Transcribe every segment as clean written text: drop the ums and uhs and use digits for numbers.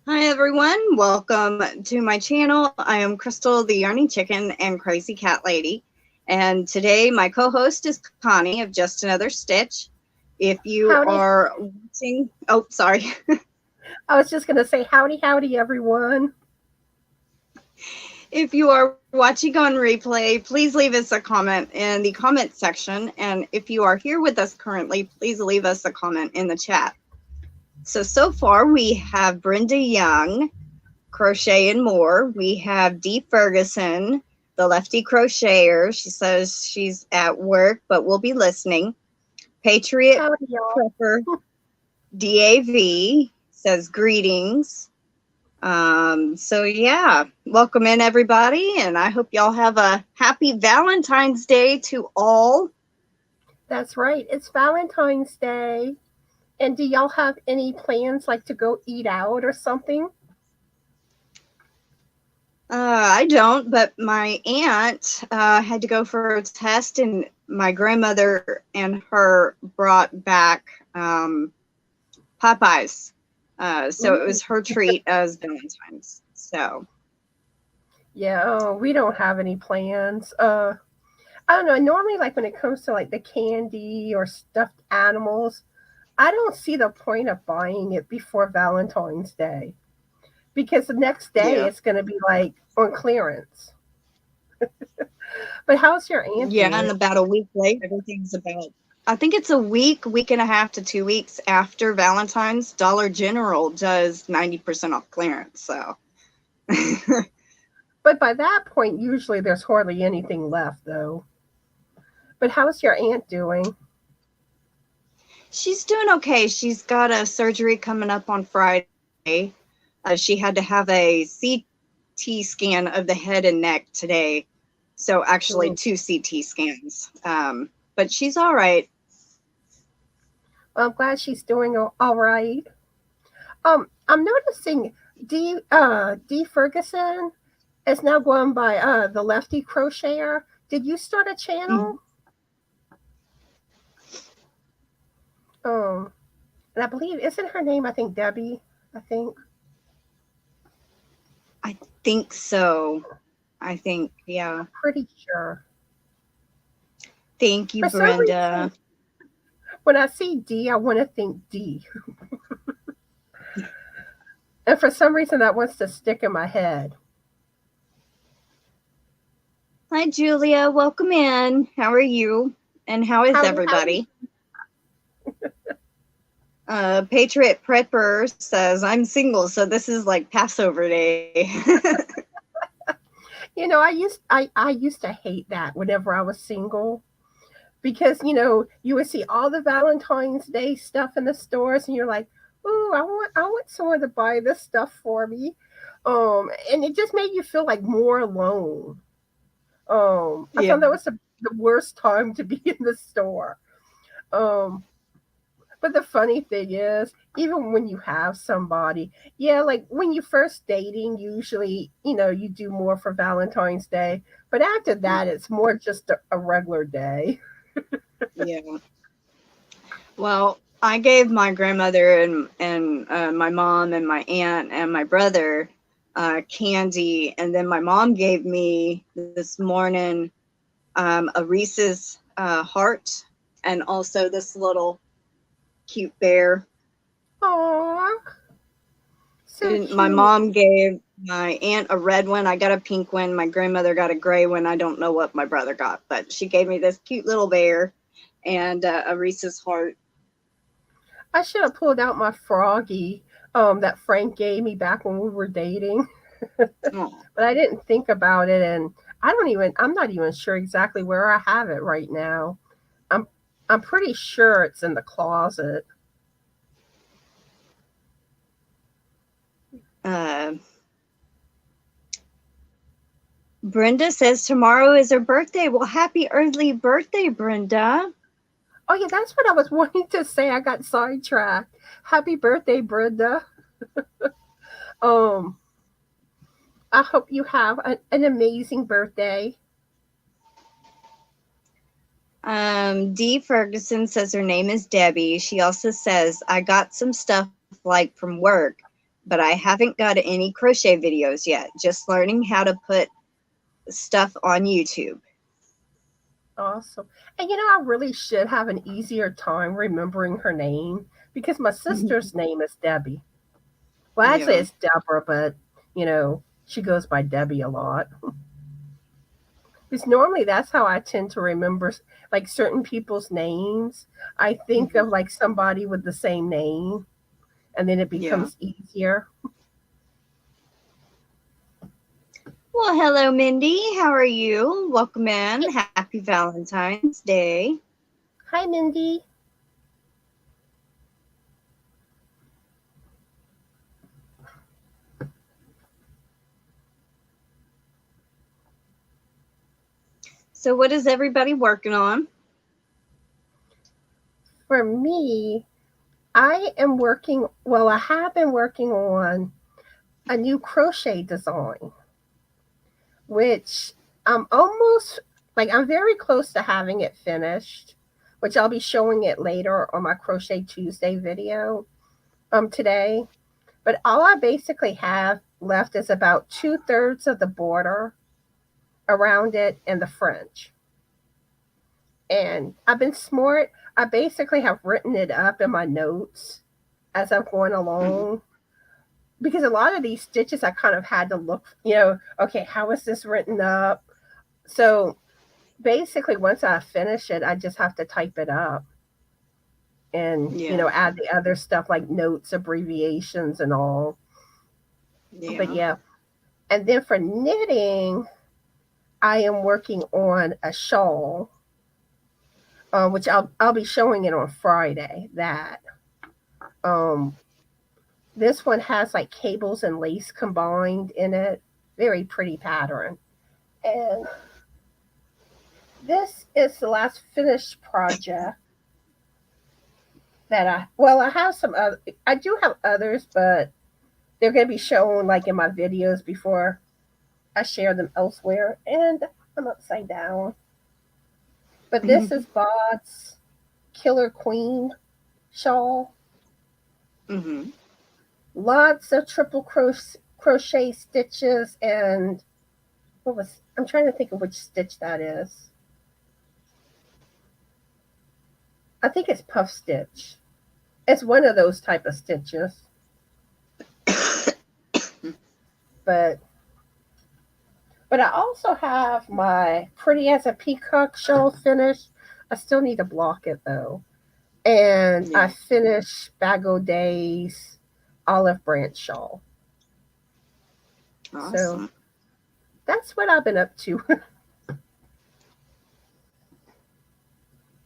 Hi everyone, welcome to my channel. I am Crystal, the Yarny Chicken and Crazy Cat Lady. And today my co-host is Connie of Just Another Stitch. If you are watching, oh, sorry. I was just going to say howdy, everyone. If you are watching on replay, please leave us a comment in the comment section. And if you are here with us currently, please leave us a comment in the chat. So far we have Brenda Young, Crochet-N-More. We have Dee Ferguson, the lefty crocheter. She says she's at work, but will be listening. Patriot Prepper DAV says greetings. So yeah, welcome in everybody, and I hope y'all have a happy Valentine's Day to all. That's right, it's Valentine's Day. And do y'all have any plans, like to go eat out or something? I don't, but my aunt had to go for a test, and my grandmother and her brought back Popeyes. So it was her treat as Valentine's. So yeah, we don't have any plans. I don't know. Normally, like when it comes to like the candy or stuffed animals, I don't see the point of buying it before Valentine's Day, because the next day it's going to be like on clearance. But how's your aunt? Yeah, and about a week later, everything's about, I think it's a week and a half to 2 weeks after Valentine's, Dollar General does 90% off clearance. So, but by that point, usually there's hardly anything left, though. But how's your aunt doing? She's doing okay. She's got a surgery coming up on Friday. She had to have a CT scan of the head and neck today. So actually 2 CT scans. But she's all right. Well, I'm glad she's doing all right. I'm noticing Dee Ferguson is now going by the Lefty Crocheter. Did you start a channel? And I believe, isn't her name, I think, Debbie? I think so. I think, yeah. I'm pretty sure. Thank you, Brenda. Reason, when I see Dee, I want to think Dee. And for some reason, that wants to stick in my head. Hi, Julia. Welcome in. How are you? And how is everybody? Patriot Prepper says, I'm single, so this is like Passover Day. You know, I used to hate that whenever I was single, because, you know, you would see all the Valentine's Day stuff in the stores and you're like, ooh, I want someone to buy this stuff for me. And it just made you feel like more alone. I thought that was the worst time to be in the store. But the funny thing is, even when you have somebody, like when you first dating, usually, you know, you do more for Valentine's Day. But after that, it's more just a regular day. Yeah. Well, I gave my grandmother and my mom and my aunt and my brother candy. And then my mom gave me this morning a Reese's heart, and also this little cute bear. Aww. So my mom gave my aunt a red one. I got a pink one. My grandmother got a gray one. I don't know what my brother got, but she gave me this cute little bear and a Reese's heart. I should have pulled out my froggy that Frank gave me back when we were dating. But I didn't think about it, and I'm not even sure exactly where I have it right now. I'm pretty sure it's in the closet. Brenda says tomorrow is her birthday. Well, happy early birthday, Brenda. Oh yeah, that's what I was wanting to say. I got sidetracked. Happy birthday, Brenda. I hope you have an amazing birthday. Dee Ferguson says her name is Debbie. She also says, I got some stuff like from work, but I haven't got any crochet videos yet. Just learning how to put stuff on YouTube. Awesome. And I really should have an easier time remembering her name because my sister's name is Debbie. Well, actually, Yeah. it's Deborah, but she goes by Debbie a lot. Because normally that's how I tend to remember like certain people's names. I think of like somebody with the same name, and then it Yeah. becomes easier. Well, hello, Mindy. How are you? Welcome in. Happy Valentine's Day. Hi, Mindy. So, what is everybody working on? For me, I am working, well, I have been working on a new crochet design, which I'm very close to having it finished, which I'll be showing it later on my Crochet Tuesday video today. But all I basically have left is about 2/3 of the border around it and the fringe. And I've been smart. I basically have written it up in my notes as I'm going along. Because a lot of these stitches I kind of had to look, okay, how is this written up? So basically once I finish it, I just have to type it up and, add the other stuff like notes, abbreviations and all. Yeah. But yeah. And then for knitting, I am working on a shawl, which I'll be showing it on Friday. This one has like cables and lace combined in it. Very pretty pattern. And this is the last finished project that I have some other, I do have others, but they're going to be shown like in my videos before I share them elsewhere. And I'm upside down. But this is Bod's Killer Queen shawl. Lots of triple crochet stitches and I'm trying to think of which stitch that is. I think it's puff stitch. It's one of those type of stitches. But I also have my Pretty as a Peacock shawl finished. I still need to block it though. And I finished Bag O'Day's olive branch shawl. Awesome. So that's what I've been up to.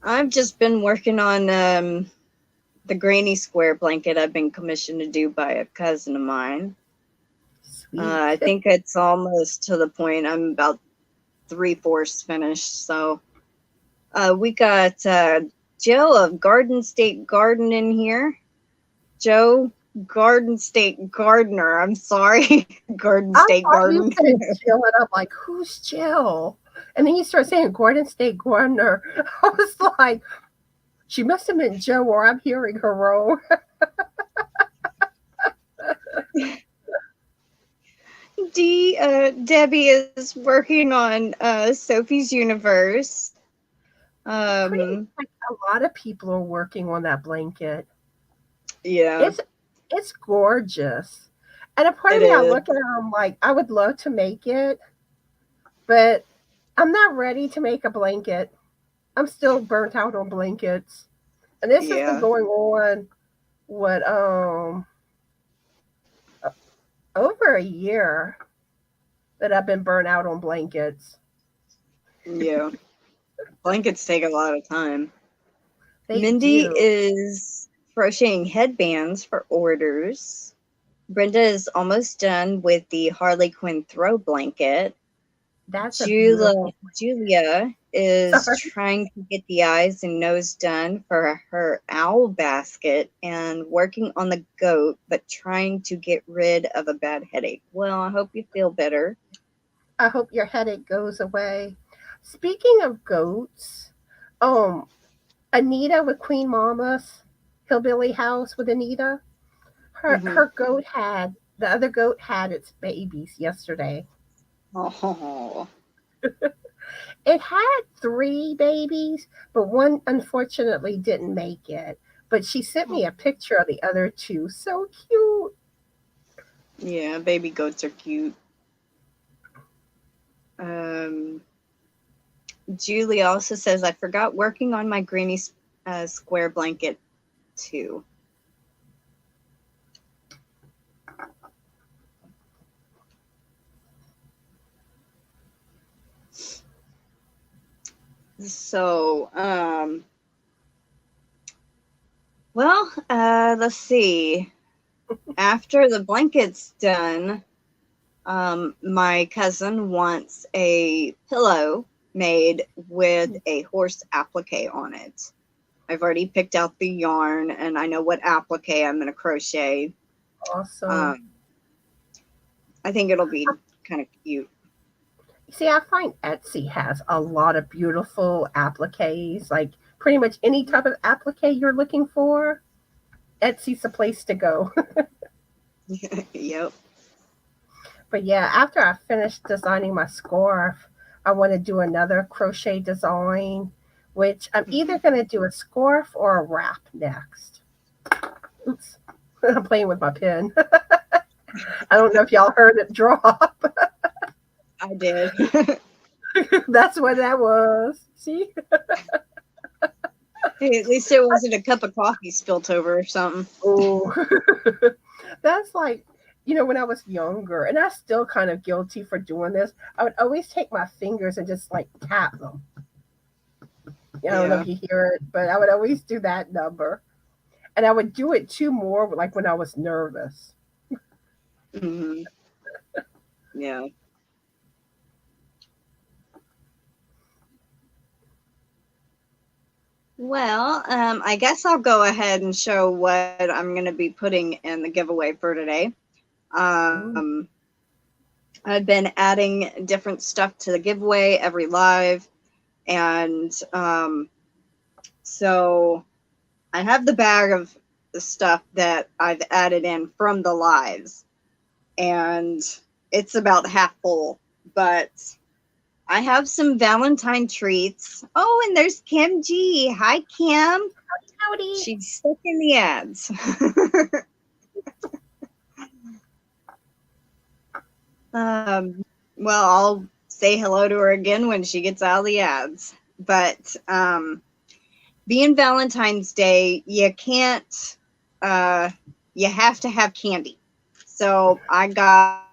I've just been working on the Granny Square blanket I've been commissioned to do by a cousin of mine. I think it's almost to the point. I'm about 3/4 finished. So we got Joe of Garden State Garden in here. Joe, Garden State Gardener. I'm sorry. Garden State Garden. Jill, and I'm like, who's Jill? And then you start saying Garden State Gardener. I was like, she must have been Joe, or I'm hearing her wrong. Debbie is working on Sophie's Universe. A lot of people are working on that blanket. Yeah. It's gorgeous. And a part of me, I look at it, I'm like, I would love to make it, but I'm not ready to make a blanket. I'm still burnt out on blankets. And this has been going on, over a year that I've been burnt out on blankets. Yeah. Blankets take a lot of time. Mindy is crocheting headbands for orders. Brenda is almost done with the Harley Quinn throw blanket. Julia is trying to get the eyes and nose done for her owl basket and working on the goat, but trying to get rid of a bad headache. Well, I hope you feel better. I hope your headache goes away. Speaking of goats, Anita with Queen Momma's Hillbilly House with Anita, Her goat had the other goat had its babies yesterday. Oh. It had 3 babies, but one unfortunately didn't make it. But she sent me a picture of the other 2. So cute. Yeah, baby goats are cute. Julie also says, I forgot working on my granny square blanket too. So, well, let's see. After the blanket's done, my cousin wants a pillow made with a horse applique on it. I've already picked out the yarn and I know what applique I'm going to crochet. Awesome. I think it'll be kind of cute. See, I find Etsy has a lot of beautiful appliques, like pretty much any type of applique you're looking for. Etsy's the place to go. Yep. But yeah, after I finish designing my scarf, I want to do another crochet design, which I'm either going to do a scarf or a wrap next. Oops, I'm playing with my pen. I don't know if y'all heard it drop. I did. That's what that was. See? Hey, at least it wasn't a cup of coffee spilt over or something. Oh, that's like, when I was younger, and I'm still kind of guilty for doing this, I would always take my fingers and just like tap them. I don't know if you hear it, but I would always do that number. And I would do it too more like when I was nervous. Mm-hmm. Yeah. Well, I guess I'll go ahead and show what I'm going to be putting in the giveaway for today. I've been adding different stuff to the giveaway every live. And so I have the bag of the stuff that I've added in from the lives. And it's about half full. But I have some Valentine treats. Oh, and there's Kim G. Hi, Kim. Howdy. She's stuck in the ads. Well, I'll say hello to her again when she gets out of the ads. But being Valentine's Day, you can't, you have to have candy. So I got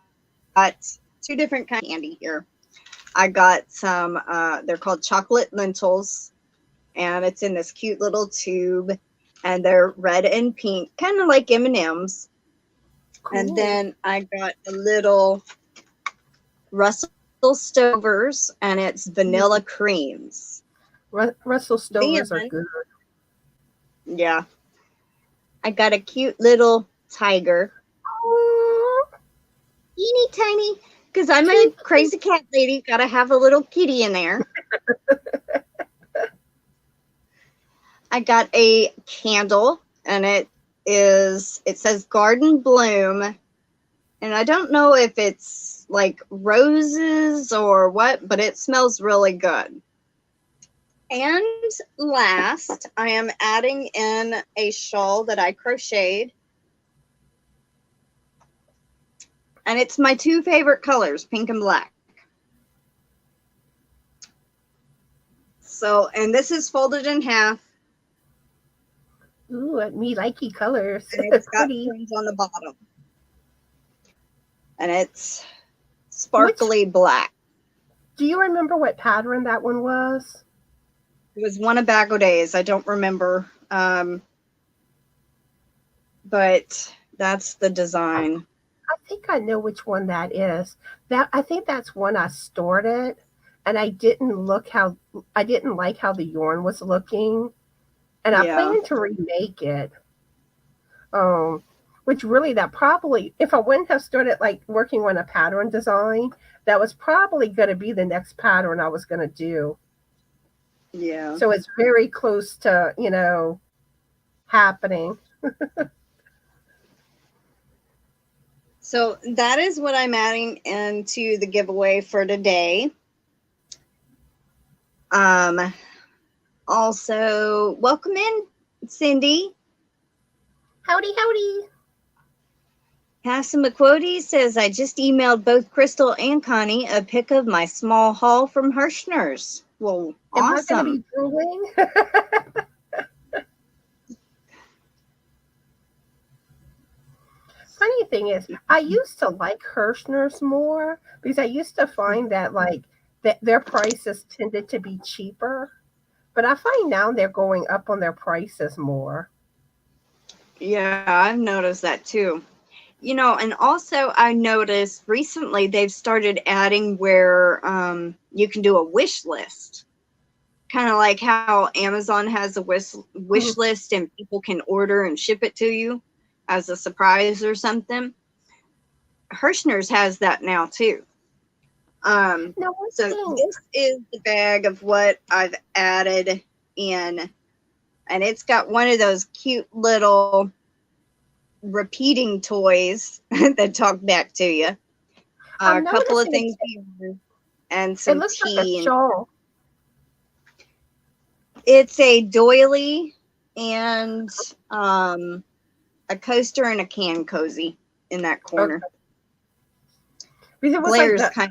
2 different kinds of candy here. I got some, they're called chocolate lentils, and it's in this cute little tube, and they're red and pink, kind of like M&Ms. Cool. And then I got a little Russell Stovers, and it's vanilla creams. Russell Stovers are good. Yeah. I got a cute little tiger. Oh, teeny tiny. Because I'm a crazy cat lady. Got to have a little kitty in there. I got a candle, and it says Garden Bloom. And I don't know if it's like roses or what, but it smells really good. And last, I am adding in a shawl that I crocheted. And it's my 2 favorite colors, pink and black. So, and this is folded in half. Ooh, me likey colors. And it's got fringe on the bottom. And it's sparkly black. Do you remember what pattern that one was? It was one of Bago Days. I don't remember. But that's the design. I think I know which one that is. I think that's one I started, and I didn't like how the yarn was looking, and I plan to remake it. Which really, that probably, if I wouldn't have started like working on a pattern design, that was probably going to be the next pattern I was going to do. Yeah. So it's very close to, happening. So that is what I'm adding into the giveaway for today. Also, welcome in, Cindy. Howdy, howdy. Cassie McQuody says, I just emailed both Crystal and Connie a pic of my small haul from Hirschner's. Well, Am awesome. I going to be drooling? Funny thing is, I used to like Hirschner's more because I used to find that like their prices tended to be cheaper. But I find now they're going up on their prices more. Yeah, I've noticed that too. You know, and also I noticed recently they've started adding where you can do a wish list. Kind of like how Amazon has a wish list and people can order and ship it to you as a surprise or something. Hirschner's has that now too. So this is the bag of what I've added in, and it's got one of those cute little repeating toys that talk back to you. A couple of things here and some it looks tea. Like a shawl. It's a doily and a coaster and a can cozy in that corner. Okay. Because it was Blair's like kind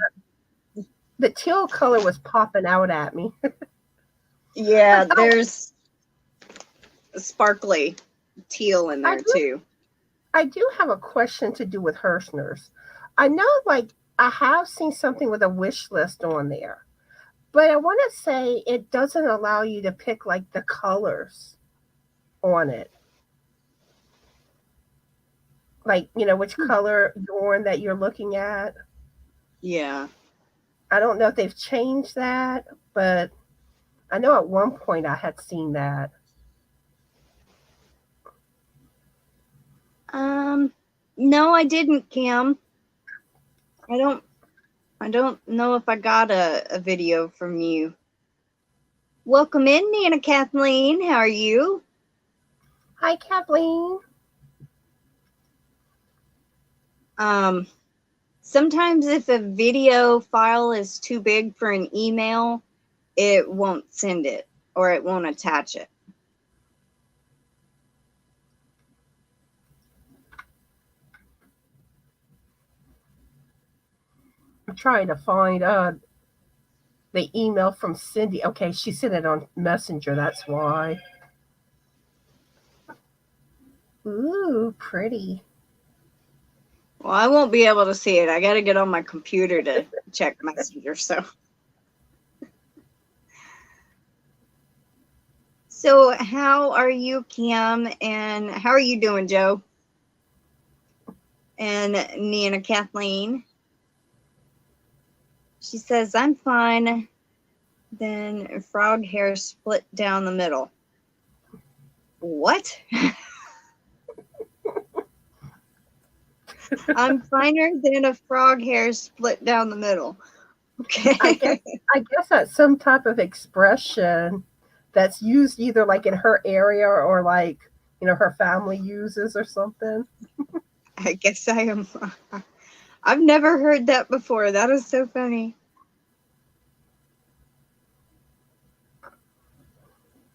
of, the teal color was popping out at me. Yeah, there's a sparkly teal in there too. I do have a question to do with Hirschner's. I know, like, I have seen something with a wish list on there, but I want to say it doesn't allow you to pick like the colors on it. Like, you know, which color yarn that you're looking at. Yeah. I don't know if they've changed that, but I know at one point I had seen that. No, I didn't, Kim. I don't know if I got a video from you. Welcome in, Dena Kathleen. How are you? Hi, Kathleen. Sometimes if a video file is too big for an email, it won't send it or it won't attach it. I'm trying to find the email from Cindy. Okay, she sent it on Messenger. That's why. Ooh, pretty. Well, I won't be able to see it. I got to get on my computer to check Messenger. So how are you, Kim? And how are you doing, Joe? And Dena Kathleen. She says, I'm fine. Then frog hair split down the middle. What? I'm finer than a frog hair split down the middle. Okay. I guess that's some type of expression that's used either like in her area or like, you know, her family uses or something. I guess I am. I've never heard that before. That is so funny.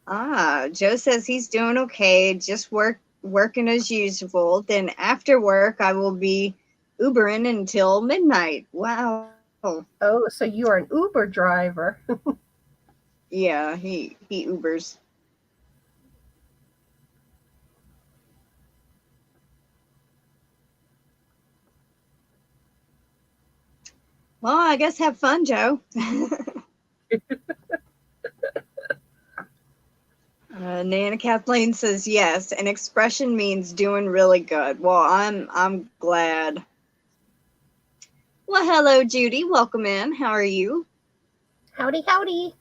Joe says he's doing okay, just working as usual. Then after work, I will be Ubering until midnight. Wow. Oh, so you are an Uber driver. Yeah, he Ubers. Well, I guess have fun, Joe. Nana Kathleen says yes. An expression means doing really good. Well, I'm glad. Well, hello, Judy. Welcome in. How are you? Howdy, howdy.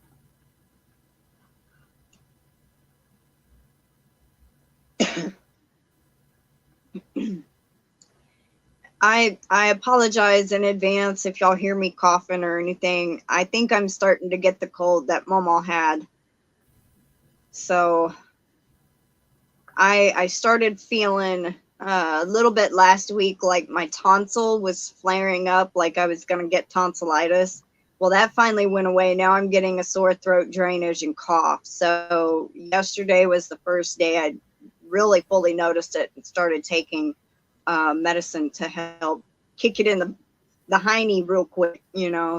I apologize in advance if y'all hear me coughing or anything. I think I'm starting to get the cold that Momma had. So I started feeling a little bit last week, like my tonsil was flaring up, like I was going to get tonsillitis. Well, that finally went away. Now I'm getting a sore throat, drainage, and cough. So yesterday was the first day I really fully noticed it and started taking medicine to help kick it in the hiney real quick,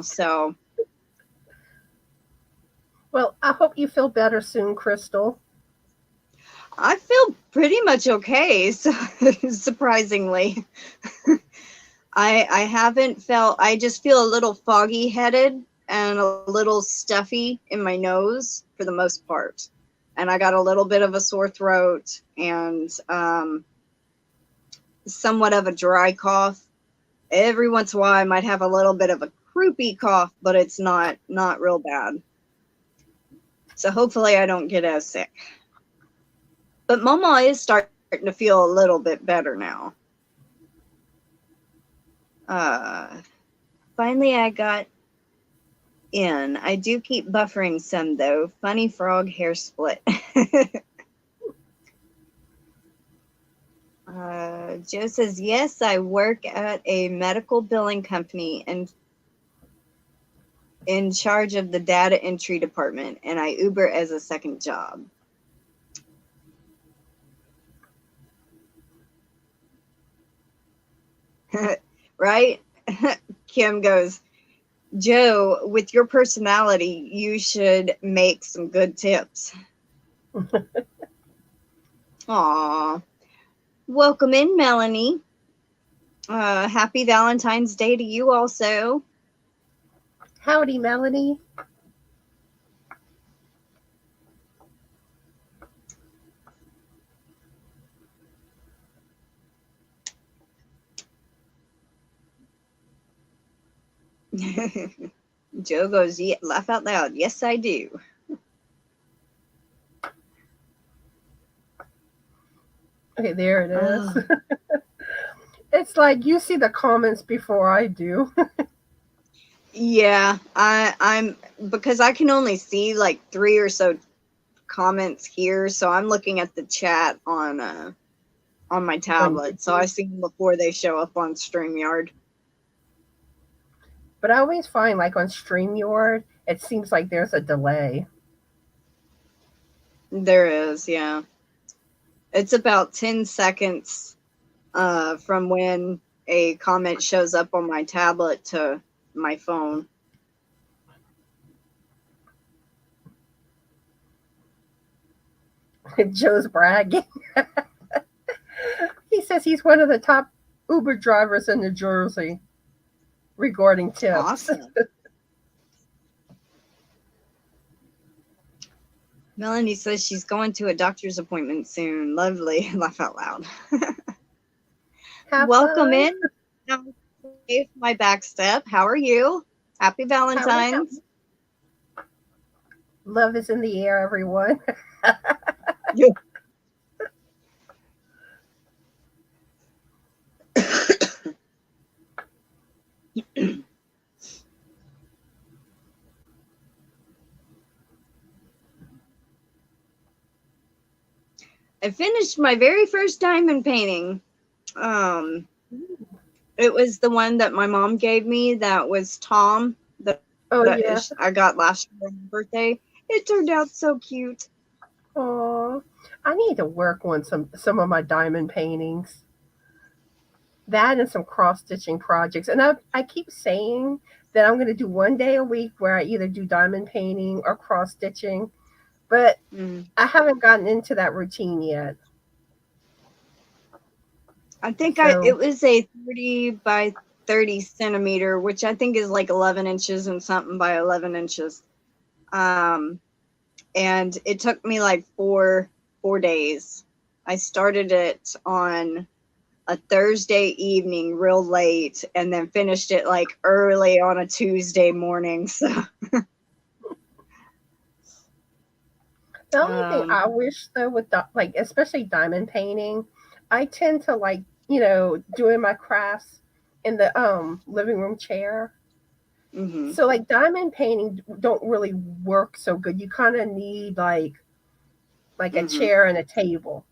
so. Well, I hope you feel better soon, Crystal. I feel pretty much okay, so, surprisingly. I haven't felt, I just feel a little foggy headed and a little stuffy in my nose for the most part. And I got a little bit of a sore throat and somewhat of a dry cough. Every once in a while I might have a little bit of a croupy cough, but it's not real bad. So hopefully I don't get as sick. But Momma is starting to feel a little bit better now. Finally I got in. I do keep buffering some though. Funny frog hair split. Joe says, yes, I work at a medical billing company and in charge of the data entry department, and I Uber as a second job. Right? Kim goes, Joe, with your personality, you should make some good tips. Aw. Welcome in, Melanie. Happy Valentine's Day to you also. Howdy, Melanie. Joe goes, yeah, laugh out loud. Yes, I do. Okay, there it is. It's like you see the comments before I do. Yeah, I'm because I can only see like 3 or so comments here, so I'm looking at the chat on my tablet, so I see them before they show up on StreamYard. But I always find, like on StreamYard, it seems like there's a delay. There is, yeah. It's about 10 seconds from when a comment shows up on my tablet to my phone. Joe's bragging. He says he's one of the top Uber drivers in New Jersey regarding tips. Awesome. Melanie says she's going to a doctor's appointment soon. Lovely. Laugh out loud. Welcome in. My back step. How are you? Happy Valentine's. Love is in the air, everyone. Yeah. I finished my very first diamond painting. It was the one that my mom gave me. That was Tom. I got last year on my birthday. It turned out so cute. Oh, I need to work on some of my diamond paintings. That and some cross stitching projects. And I keep saying that I'm going to do one day a week where I either do diamond painting or cross stitching, but I haven't gotten into that routine yet. I think it was a 30 by 30 centimeter, which I think is like 11 inches and something by 11 inches. And it took me like four days. I started it on a Thursday evening real late and then finished it like early on a Tuesday morning. So the only thing I wish though with like especially diamond painting, I tend to like, doing my crafts in the living room chair. Mm-hmm. So like diamond painting don't really work so good. You kind of need like a chair and a table.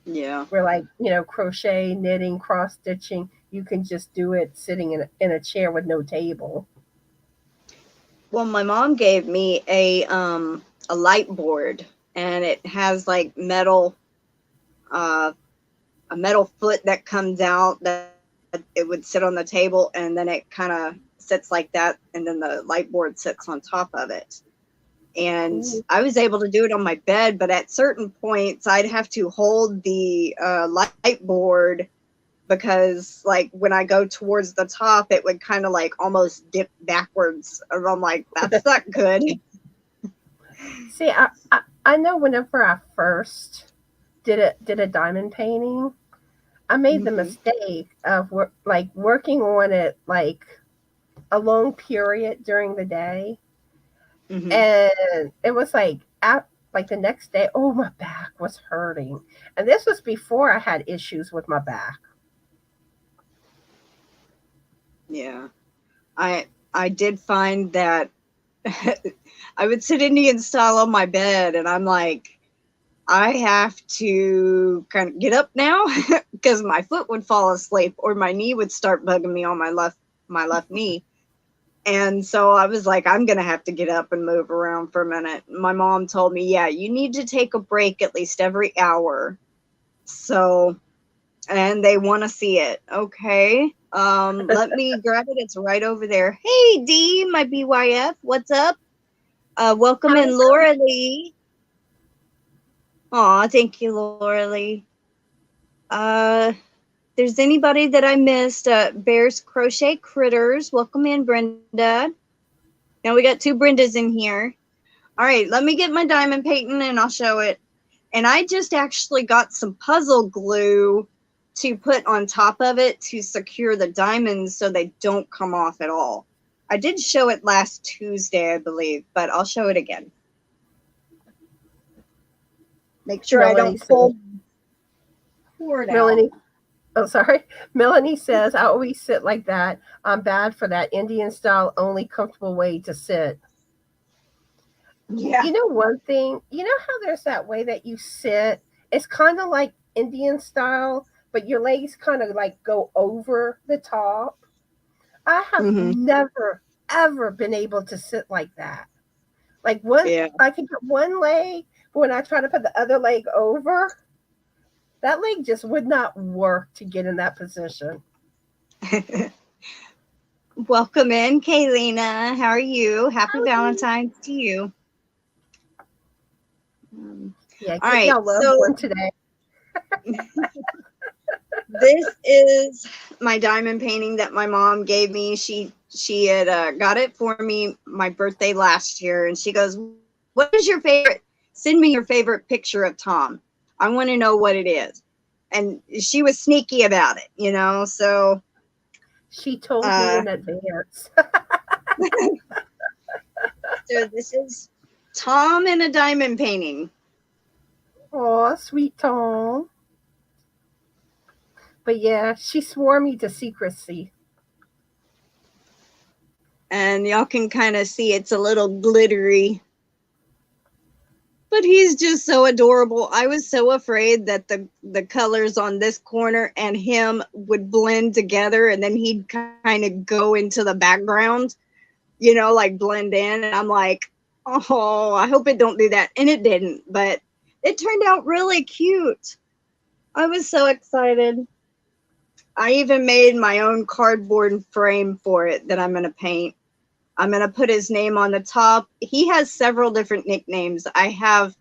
Yeah. Where like, crochet, knitting, cross stitching, you can just do it sitting in a chair with no table. Well, my mom gave me a light board, and it has like a metal foot that comes out that it would sit on the table, and then it kind of sits like that, and then the light board sits on top of it. And Ooh. I was able to do it on my bed, but at certain points I'd have to hold the light board, because like when I go towards the top, it would kind of like almost dip backwards. And I'm like, that's not good. See, I know whenever I first did a diamond painting, I made the Mm-hmm. mistake of working on it like a long period during the day, Mm-hmm. and it was like the next day, oh, my back was hurting, and this was before I had issues with my back. Yeah. I did find that I would sit Indian style on my bed, and I'm like, I have to kind of get up now because my foot would fall asleep, or my knee would start bugging me on my left knee. And so I was like, I'm going to have to get up and move around for a minute. My mom told me, yeah, you need to take a break at least every hour. So, and they want to see it. Okay. Let me grab it. It's right over there. Hey, Dee, my BYF. What's up? Welcome in, Lorele. Aw, thank you, Lorele. Uh, there's anybody that I missed? Bears Crochet Critters. Welcome in, Brenda. Now we got 2 Brendas in here. All right, let me get my diamond painting and I'll show it. And I just actually got some puzzle glue to put on top of it to secure the diamonds so they don't come off at all. I did show it last Tuesday, I believe, but I'll show it again. Make sure I don't pull cord out. Melanie, oh, sorry. Melanie says, I always sit like that. I'm bad for that Indian style, only comfortable way to sit. Yeah. You know one thing? You know how there's that way that you sit? It's kind of like Indian style, but your legs kind of like go over the top. I have never, ever been able to sit like that. Like I can put one leg, but when I try to put the other leg over, that leg just would not work to get in that position. Welcome in, Kaylina. How are you? Happy Valentine's to you. Yeah, all get right, y'all loved one today. This is my diamond painting that my mom gave me. She had got it for me my birthday last year, and she goes, "What is your favorite? Send me your favorite picture of Tom. I want to know what it is." And she was sneaky about it, you know. So she told me in advance. So this is Tom in a diamond painting. Oh, sweet Tom. But yeah, she swore me to secrecy. And y'all can kind of see it's a little glittery. But he's just so adorable. I was so afraid that the colors on this corner and him would blend together, and then he'd kind of go into the background, you know, like blend in. And I'm like, oh, I hope it don't do that. And it didn't, but it turned out really cute. I was so excited. I even made my own cardboard frame for it that I'm going to paint. I'm going to put his name on the top. He has several different nicknames. I have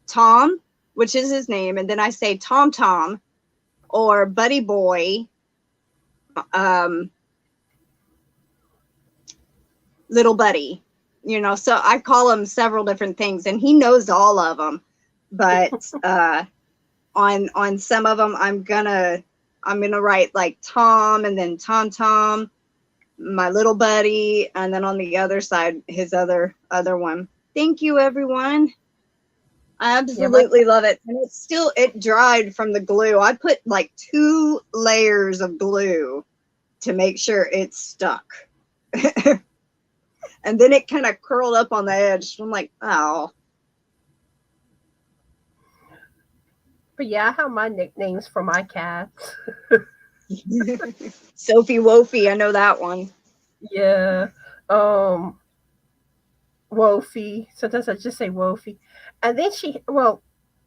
Tom, which is his name, and then I say Tom Tom or Buddy Boy, Little Buddy, you know, so I call him several different things, and he knows all of them. But on some of them, I'm gonna write like Tom, and then Tom Tom, my little buddy, and then on the other side, his other one. Thank you, everyone. I absolutely love it. And it dried from the glue. I put like 2 layers of glue to make sure it stuck. And then it kind of curled up on the edge. I'm like, oh. But yeah, I have my nicknames for my cats. Sophie Wofi, I know that one. Yeah. Um, Wofi. Sometimes I just say Wofi. And then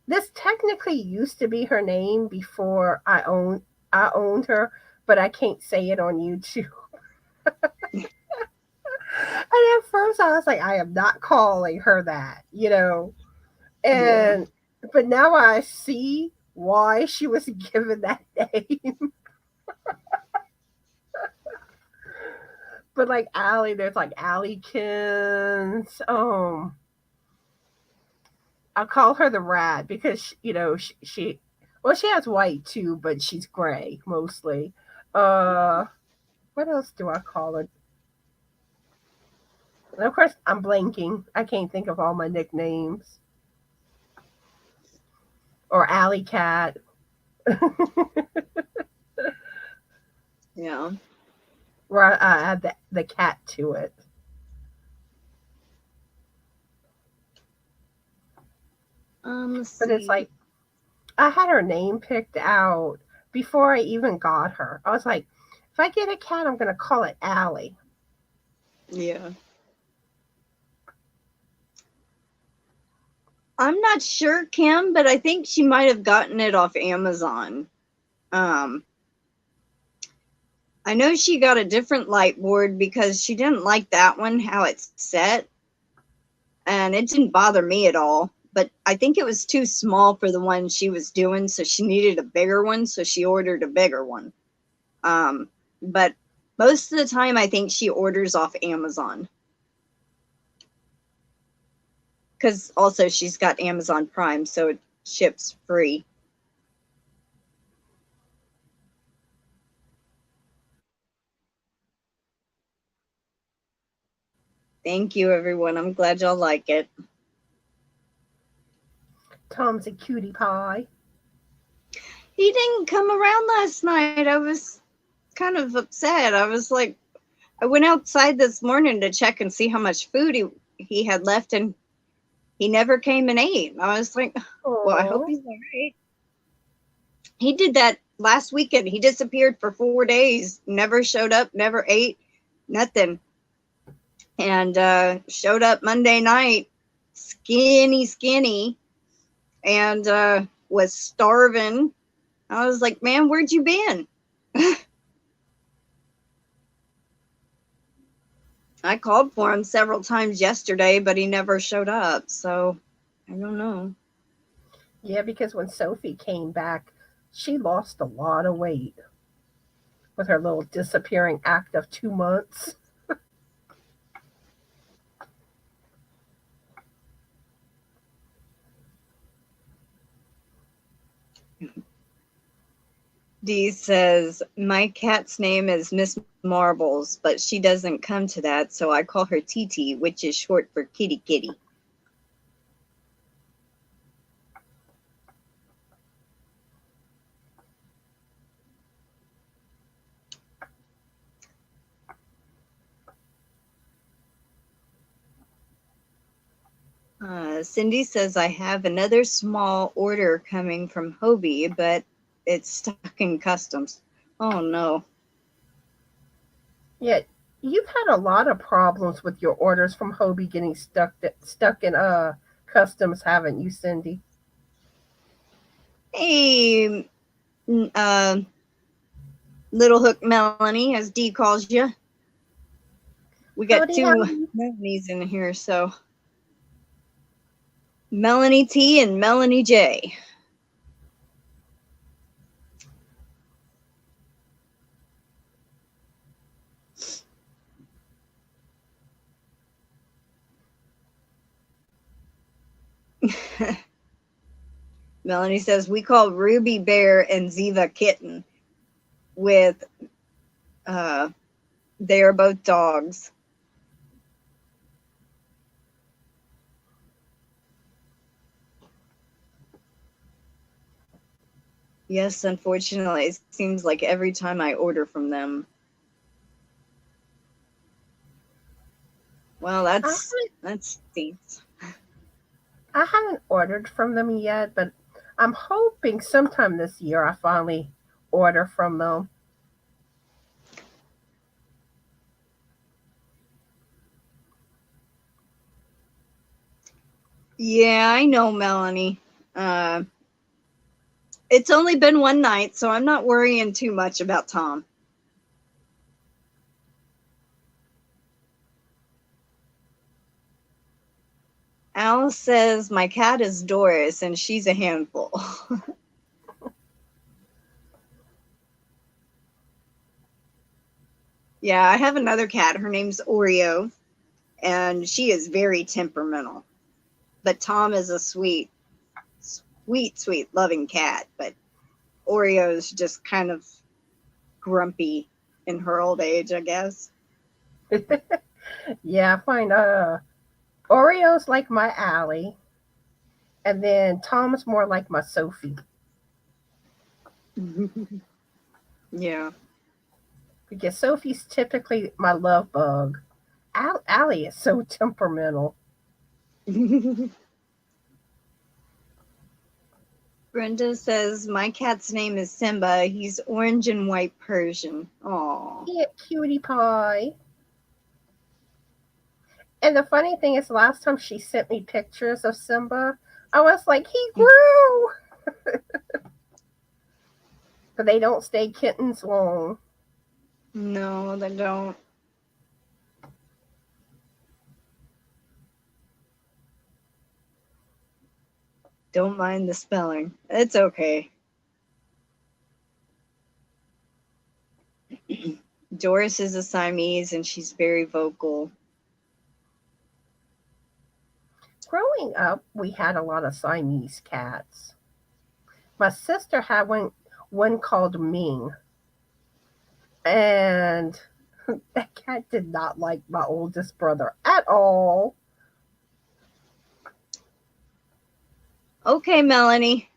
this technically used to be her name before I owned her, but I can't say it on YouTube. And at first I was like, I am not calling her that, you know. Yeah. And but now I see why she was given that name. But like Allie, there's like Allykins. I call her the rat because she has white too, but she's gray mostly. Uh, what else do I call her? And of course, I'm blanking. I can't think of all my nicknames. Or Alley Cat. Yeah. Where I add the cat to it. Let's But it's see. like I had her name picked out before I even got her. I was like, if I get a cat, I'm gonna call it Allie. Yeah. I'm not sure, Kim, but I think she might have gotten it off Amazon. Um, I know she got a different light board because she didn't like that one, how it's set. And it didn't bother me at all. But I think it was too small for the one she was doing, so she needed a bigger one, so she ordered a bigger one. But most of the time, I think she orders off Amazon. Because also she's got Amazon Prime, so it ships free. Thank you, everyone. I'm glad y'all like it. Tom's a cutie pie. He didn't come around last night. I was kind of upset. I was like, I went outside this morning to check and see how much food he had left, and he never came and ate. I was like, well, I hope Oh, he's all right. He did that last weekend. He disappeared for 4 days, never showed up, never ate, nothing. And showed up Monday night, skinny, and was starving. I was like, man, where'd you been? I called for him several times yesterday, but he never showed up. So I don't know. yeah, because when Sophie came back, she lost a lot of weight with her little disappearing act of 2 months. Dee says, my cat's name is Miss Marbles, but she doesn't come to that, so I call her TT, which is short for kitty kitty. Cindy says, I have another small order coming from Hobie, but it's stuck in customs. Oh no. Yeah, you've had a lot of problems with your orders from Hobie getting stuck in customs, haven't you, Cindy? Hey, uh, Little Hook Melanie, as Dee calls you. We got Howdy, two howdy. Melanies in here, so Melanie T and Melanie J. Melanie says, we call Ruby Bear and Ziva Kitten with, they are both dogs. Yes, unfortunately, it seems like every time I order from them. Well, I that's stinks. I haven't ordered from them yet, but I'm hoping sometime this year I finally order from them. Yeah, I know, Melanie. It's only been one night, so I'm not worrying too much about Tom. Al says, my cat is Doris, and she's a handful. Yeah, I have another cat. Her name's Oreo, and she is very temperamental. But Tom is a sweet, loving cat. But Oreo's just kind of grumpy in her old age, I guess. Yeah, I find Oreo's like my Allie, and then Tom's more like my Sophie. Yeah. Because Sophie's typically my love bug. Allie is so temperamental. Brenda says, my cat's name is Simba. He's orange and white Persian. Aww. Yeah, cutie pie. And the funny thing is, last time she sent me pictures of Simba, I was like, he grew. But they don't stay kittens long. No, they don't. Don't mind the spelling. It's okay. Doris is a Siamese and she's very vocal. Growing up, we had a lot of Siamese cats. My sister had one called Ming. And that cat did not like my oldest brother at all. Okay, Melanie.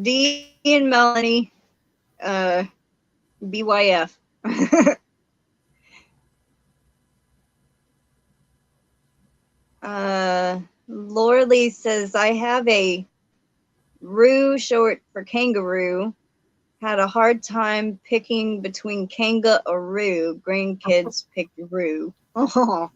Dee and Melanie. BYF. Lorele says, I have a Roo, short for kangaroo. Had a hard time picking between Kanga or Roo. Grandkids picked Roo. Oh.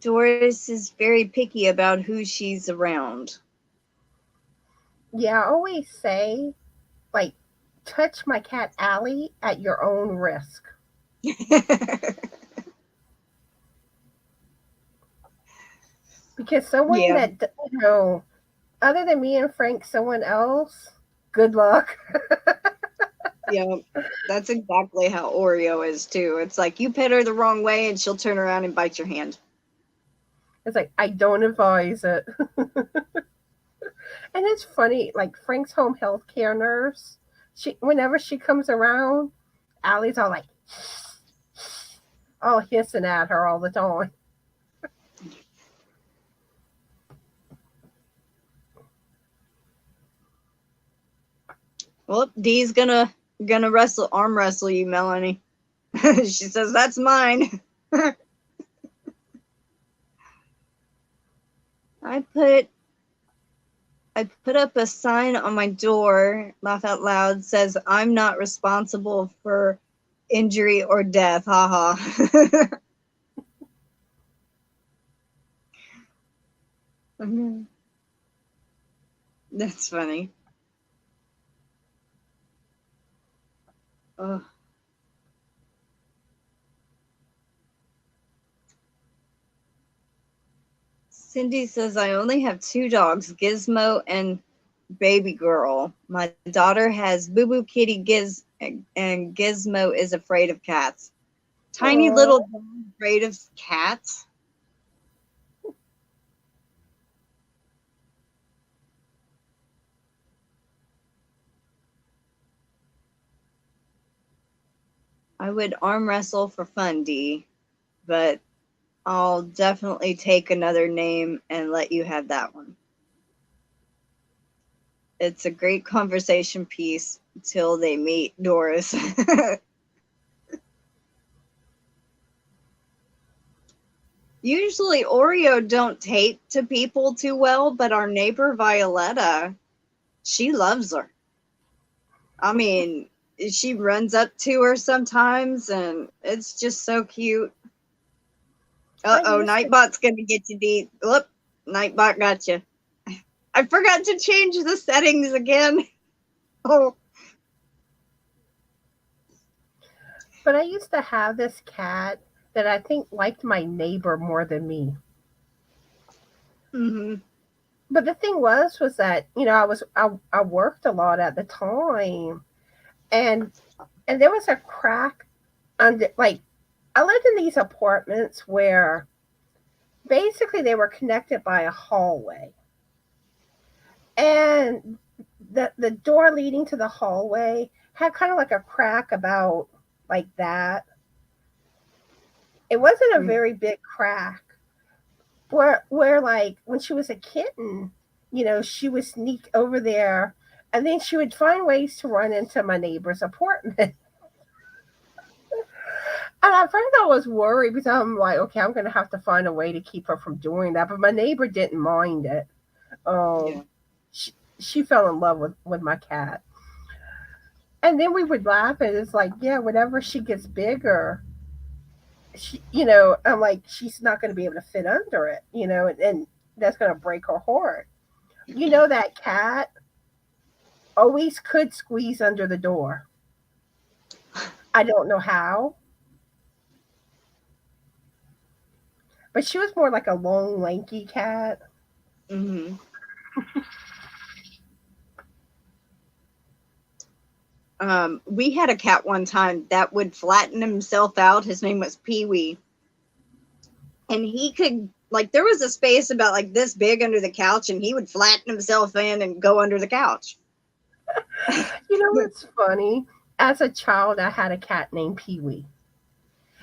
Doris is very picky about who she's around. Yeah, I always say, like, touch my cat Allie at your own risk. Because someone that, other than me and Frank, someone else, good luck. Yeah, that's exactly how Oreo is too. It's like you pet her the wrong way and she'll turn around and bite your hand. It's like, I don't advise it. And it's funny, like Frank's home health care nurse, whenever she comes around, Allie's all like, all hissing at her all the time. Well, Dee's gonna arm wrestle you, Melanie. She says that's mine. I put up a sign on my door, laugh out loud, says I'm not responsible for injury or death. Haha. That's funny. Oh. Cindy says, I only have 2 dogs, Gizmo and Baby Girl. My daughter has Boo Boo Kitty and Gizmo is afraid of cats. Tiny little dog afraid of cats? I would arm wrestle for fun, Dee, but I'll definitely take another name and let you have that one. It's a great conversation piece until they meet Doris. Usually Oreo don't take to people too well, but our neighbor Violetta, she loves her. I mean, she runs up to her sometimes, and it's just so cute. Uh-oh, Nightbot's going to get you, Dee. Whoop, Nightbot got you. I forgot to change the settings again. Oh. But I used to have this cat that I think liked my neighbor more than me. Mm-hmm. But the thing was that, you know, I worked a lot at the time, and there was a crack under, like, I lived in these apartments where basically they were connected by a hallway, and the door leading to the hallway had kind of like a crack about like that. It wasn't a very big crack, where like when she was a kitten, you know, she would sneak over there, and then she would find ways to run into my neighbor's apartment. And at first I was worried because I'm like, okay, I'm going to have to find a way to keep her from doing that. But my neighbor didn't mind it. Yeah. She fell in love with my cat. And then we would laugh, and it's like, yeah, whenever she gets bigger, you know, I'm like, she's not going to be able to fit under it, you know, and that's going to break her heart. You know, that cat always could squeeze under the door. I don't know how. But she was more like a long, lanky cat. Mm-hmm. We had a cat one time that would flatten himself out. His name was Pee-wee. And he could, like, there was a space about like this big under the couch, and he would flatten himself in and go under the couch. You know what's funny? As a child, I had a cat named Pee-wee.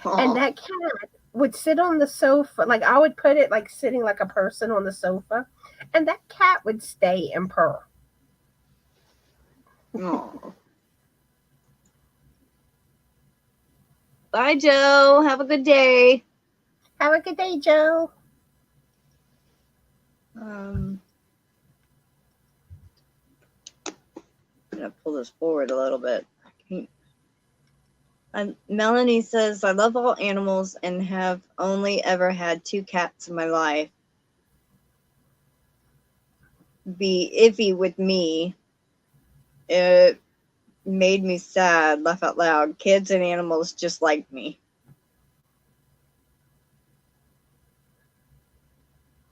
And that cat would sit on the sofa. Like, I would put it like sitting like a person on the sofa, and that cat would stay and purr. Oh. Bye, Joe. Have a good day. Have a good day, Joe. I'm gonna pull this forward a little bit. Melanie says, I love all animals and have only ever had 2 cats in my life. Be Eveie with me. It made me sad, laugh out loud. Kids and animals just like me.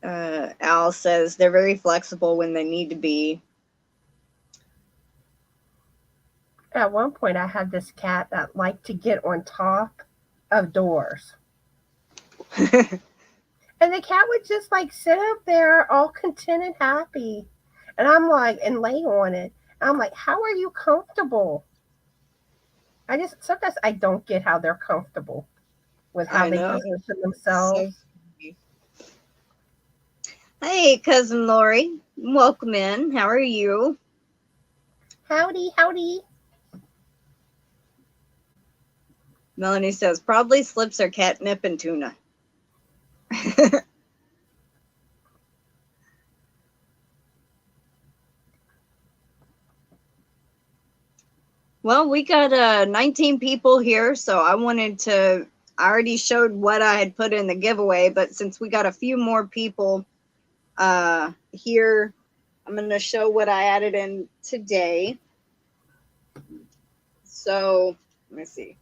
Al says they're very flexible when they need to be. At one point, I had this cat that liked to get on top of doors. And the cat would just like sit up there all content and happy. And I'm like, and lay on it. And I'm like, how are you comfortable? Sometimes I don't get how they're comfortable with how they position themselves. So, hey, Cousin Lori. Welcome in. How are you? Howdy, howdy. Melanie says, probably slips are catnip and tuna. Well, we got 19 people here, so I already showed what I had put in the giveaway, but since we got a few more people here, I'm going to show what I added in today. So, let me see.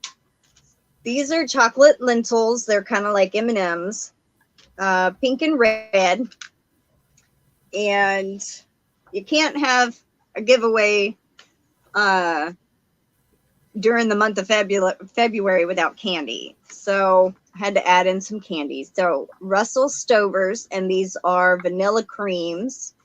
These are chocolate lentils. They're kind of like M&Ms, pink and red. And you can't have a giveaway during the month of February without candy. So I had to add in some candy. So Russell Stovers, and these are vanilla creams.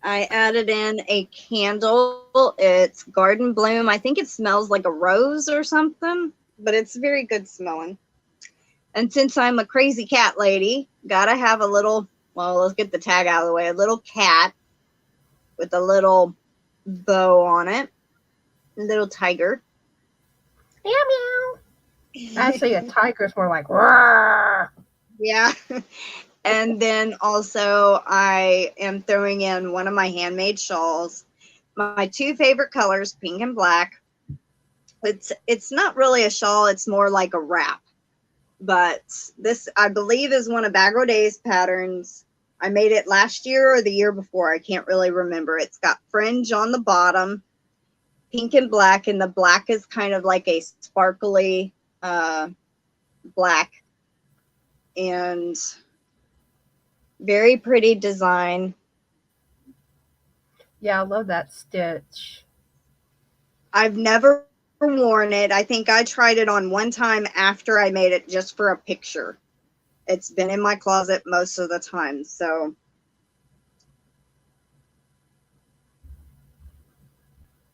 I added in a candle. It's Garden Bloom. I think it smells like a rose or something, but it's very good smelling. And since I'm a crazy cat lady, gotta have a little, well, let's get the tag out of the way, a little cat with a little bow on it. Little tiger. Meow meow. Actually, a tiger is more like, roar. Yeah. And then also I am throwing in one of my handmade shawls. My two favorite colors, pink and black. It's not really a shawl, it's more like a wrap. But this, I believe, is one of Bag O'Day's patterns. I made it last year or the year before. I can't really remember. It's got fringe on the bottom, pink and black, and the black is kind of like a sparkly black, and very pretty design. Yeah, I love that stitch. I've never worn it. I think I tried it on one time after I made it just for a picture. It's been in my closet most of the time. So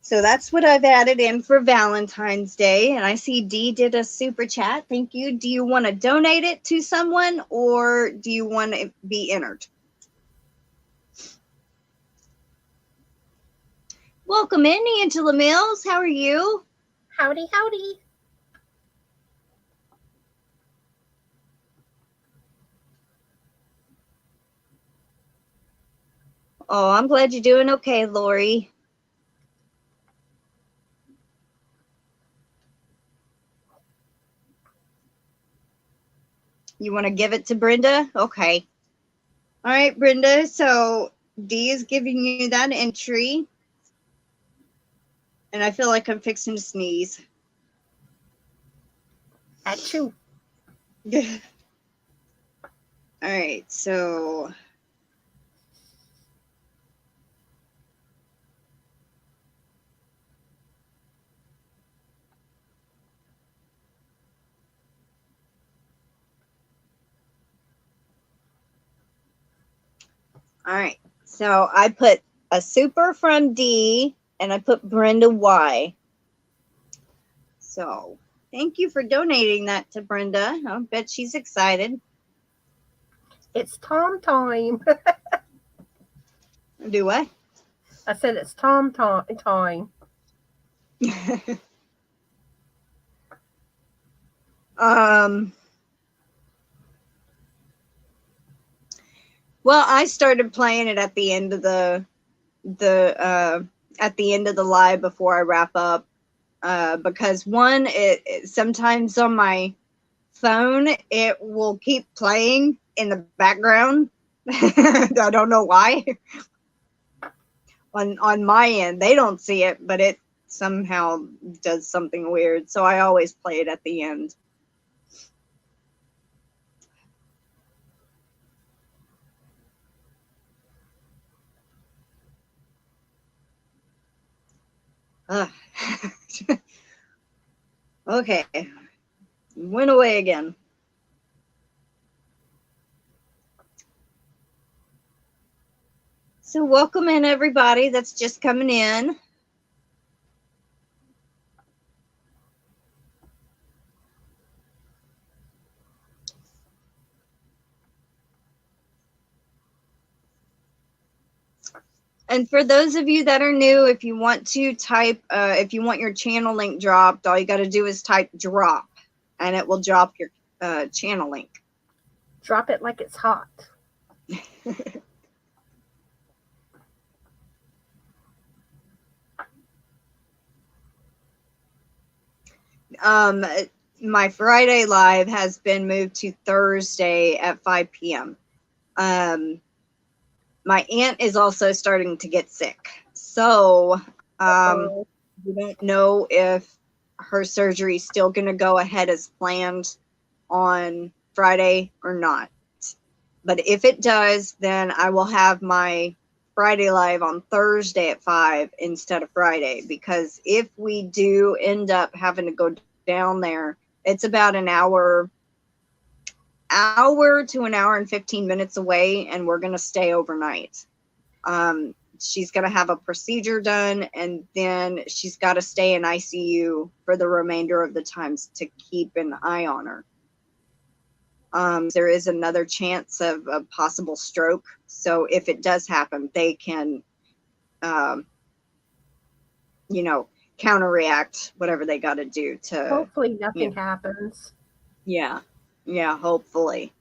that's what I've added in for Valentine's Day. And I see Dee did a super chat. Thank you. Do you want to donate it to someone, or do you want to be entered? Welcome in, Angela Mills. How are you? Howdy, howdy. Oh, I'm glad you're doing okay, Lori. You want to give it to Brenda? Okay. All right, Brenda. So Dee is giving you that entry. And I feel like I'm fixing to sneeze. Achoo. All right, so all right. So I put a super from D and I put Brenda Y. So thank you for donating that to Brenda. I bet she's excited. It's Tom time. Do what? I said it's Tom time. Well, I started playing it at the end of the live before I wrap up, because one, it sometimes on my phone it will keep playing in the background. I don't know why. On my end, they don't see it, but it somehow does something weird. So I always play it at the end. Okay, went away again. So welcome in everybody that's just coming in. And for those of you that are new, if you want to type, if you want your channel link dropped, all you got to do is type drop and it will drop your channel link. Drop it like it's hot. My Friday live has been moved to Thursday at 5 p.m. My aunt is also starting to get sick. So we don't know if her surgery is still going to go ahead as planned on Friday or not. But if it does, then I will have my Friday live on Thursday at 5 instead of Friday, because if we do end up having to go down there, it's about an hour to an hour and 15 minutes away, and we're going to stay overnight. She's going to have a procedure done, and then she's got to stay in ICU for the remainder of the times to keep an eye on her. There is another chance of a possible stroke. So if it does happen, they can, counteract whatever they got to do to. Hopefully nothing happens. Yeah, hopefully.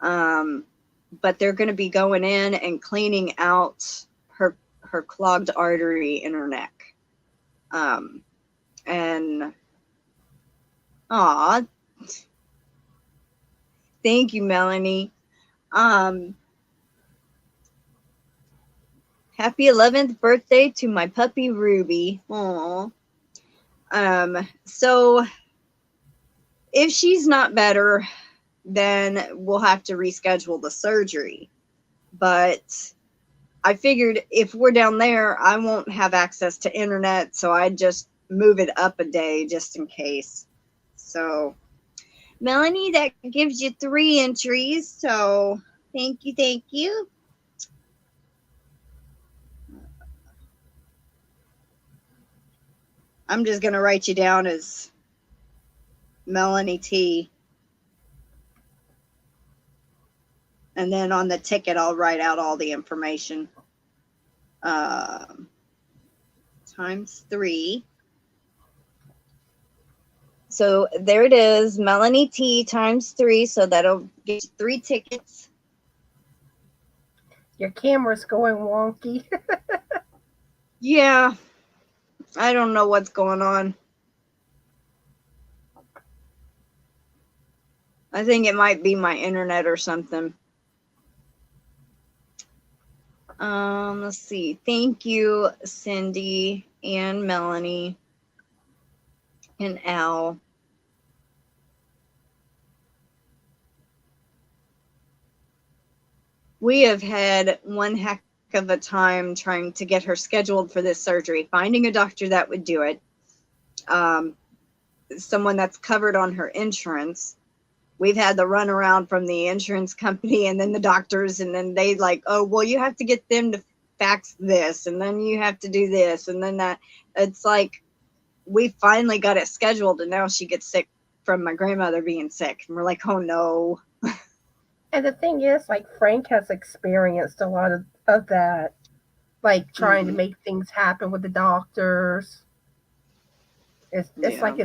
But they're going to be going in and cleaning out her clogged artery in her neck. And aw, thank you, Melanie. Happy 11th birthday to my puppy Ruby. Aw. So if she's not better, then we'll have to reschedule the surgery. But I figured if we're down there, I won't have access to internet, so I'd just move it up a day just in case. So, Melanie, that gives you 3 entries. So, thank you. I'm just going to write you down as Melanie T. And then on the ticket, I'll write out all the information. Times 3. So there it is, Melanie T times 3. So that'll get you 3 tickets. Your camera's going wonky. Yeah, I don't know what's going on. I think it might be my internet or something. Let's see. Thank you, Cindy and Melanie and Al. We have had one heck of a time trying to get her scheduled for this surgery, finding a doctor that would do it. Someone that's covered on her insurance. We've had the runaround from the insurance company and then the doctors, and then they like, oh, well, you have to get them to fax this, and then you have to do this, and then that. It's like, we finally got it scheduled, and now she gets sick from my grandmother being sick. And we're like, oh, no. And the thing is, like, Frank has experienced a lot of that, like trying to make things happen with the doctors. It's like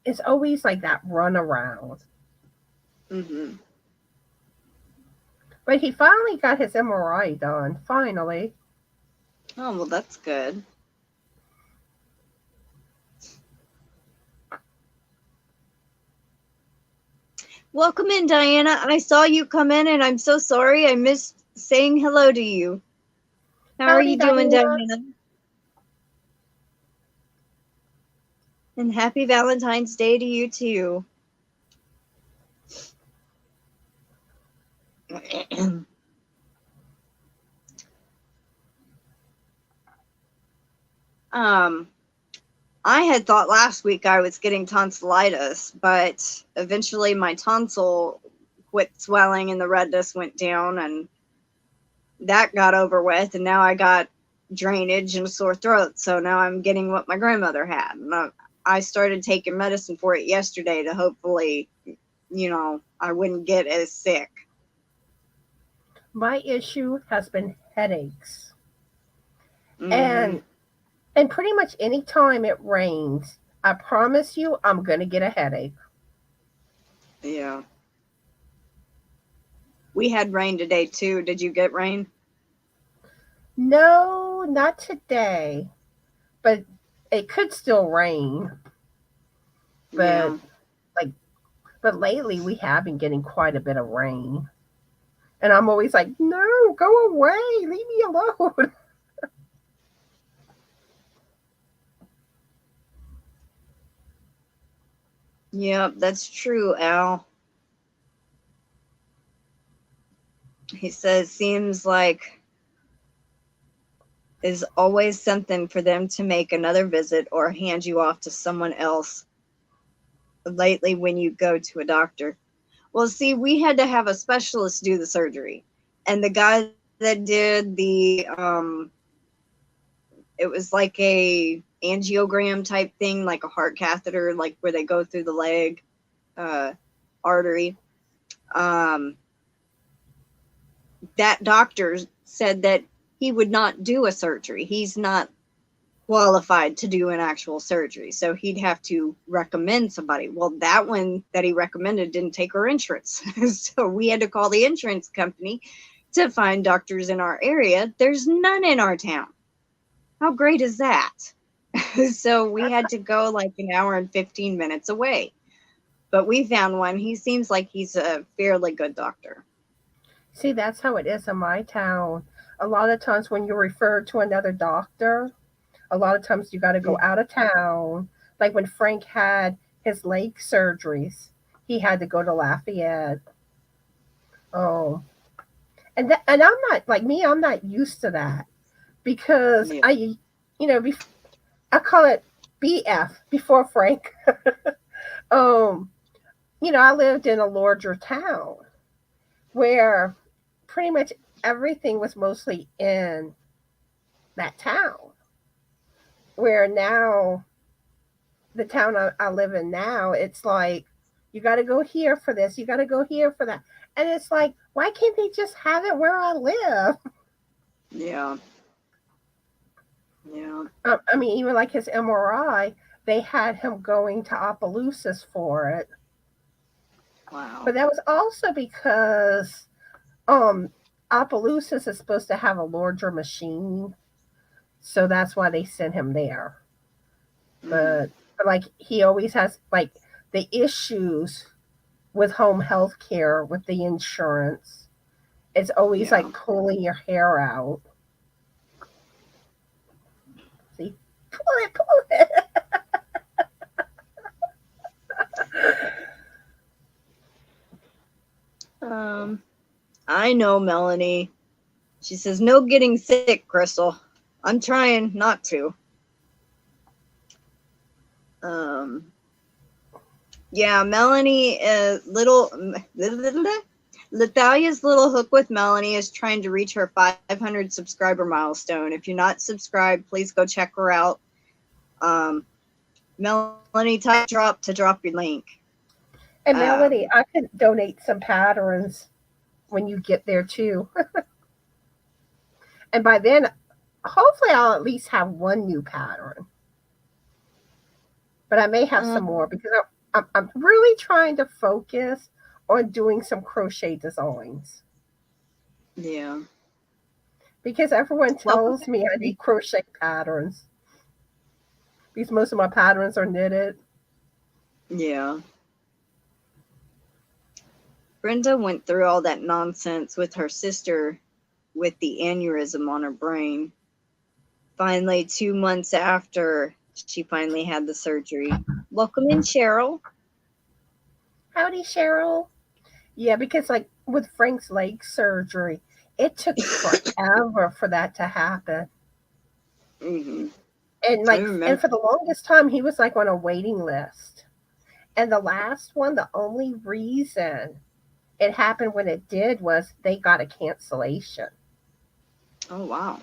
it's always like that runaround. But he finally got his MRI done. Finally. Oh, well, that's good. Welcome in, Diana. I saw you come in, and I'm so sorry I missed saying hello to you. How are you doing, Diana? And happy Valentine's Day to you, too. I had thought last week I was getting tonsillitis, but eventually my tonsil quit swelling and the redness went down, and that got over with, and now I got drainage and a sore throat. So now I'm getting what my grandmother had. And I started taking medicine for it yesterday to hopefully, I wouldn't get as sick. My issue has been headaches. And pretty much any time it rains, I promise you I'm going to get a headache. Yeah. We had rain today, too. Did you get rain? No, not today. But it could still rain. But but lately we have been getting quite a bit of rain. And I'm always like, no, go away. Leave me alone. Yep, that's true, Al. He says, seems like is always something for them to make another visit or hand you off to someone else lately when you go to a doctor. Well, see, we had to have a specialist do the surgery. And the guy that did the, it was like a angiogram type thing, like a heart catheter, like where they go through the leg artery. That doctor said that he would not do a surgery. He's not qualified to do an actual surgery. So he'd have to recommend somebody. Well, that one that he recommended didn't take our insurance. So we had to call the insurance company to find doctors in our area. There's none in our town. How great is that? So we had to go like an hour and 15 minutes away. But we found one. He seems like he's a fairly good doctor. See, that's how it is in my town. A lot of times when you're referred to another doctor, a lot of times you got to go out of town. Like when Frank had his leg surgeries, he had to go to Lafayette. Oh, and I'm not like me. I'm not used to that because Yeah. I call it BF before Frank. um, I lived in a larger town where pretty much everything was mostly in that town. Where now, the town I live in now, it's like, you got to go here for this, you got to go here for that. And it's like, why can't they just have it where I live? Yeah. Yeah. I mean, even like his MRI, they had him going to Opelousas for it. Wow. But that was also because Opelousas is supposed to have a larger machine. So that's why they sent him there. But like he always has like the issues with home health care with the insurance. It's always like pulling your hair out. See, pull it. I know Melanie. She says, no getting sick, Crystal. I'm trying not to. Yeah, Melanie is Lethaleya's little hook with Melanie is trying to reach her 500 subscriber milestone. If you're not subscribed, please go check her out. Melanie, type drop to drop your link. And Melanie, I could donate some patterns when you get there too. And by then, hopefully I'll at least have one new pattern. But I may have some more because I'm really trying to focus on doing some crochet designs. Yeah. Because everyone tells me I need crochet patterns. Because most of my patterns are knitted. Yeah. Brenda went through all that nonsense with her sister with the aneurysm on her brain. Finally, 2 months after she finally had the surgery. Welcome in, Cheryl. Howdy, Cheryl. Yeah, because like with Frank's leg surgery, it took forever for that to happen. Mm-hmm. And for the longest time, he was like on a waiting list. And the last one, the only reason it happened when it did was they got a cancellation. Oh, wow.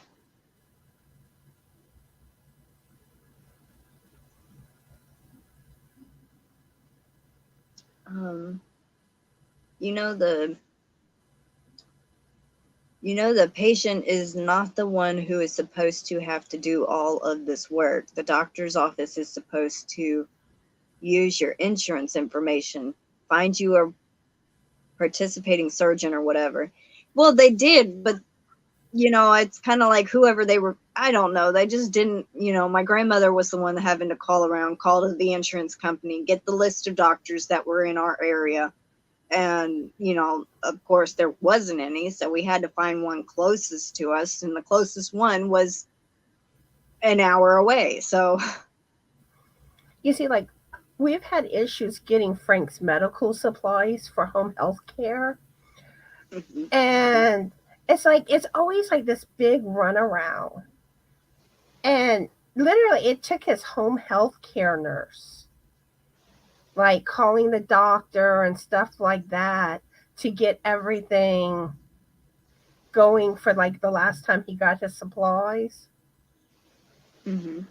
The patient is not the one who is supposed to have to do all of this work. The doctor's office is supposed to use your insurance information, find you a participating surgeon or whatever. Well, they did, but it's kind of like whoever they were, I don't know. They just didn't, my grandmother was the one having to call to the insurance company, get the list of doctors that were in our area. And, of course there wasn't any. So we had to find one closest to us. And the closest one was an hour away. So, you see, like we've had issues getting Frank's medical supplies for home health care. Mm-hmm. And it's always like this big runaround. And literally, it took his home health care nurse, like calling the doctor and stuff like that, to get everything going for like the last time he got his supplies. Mm-hmm.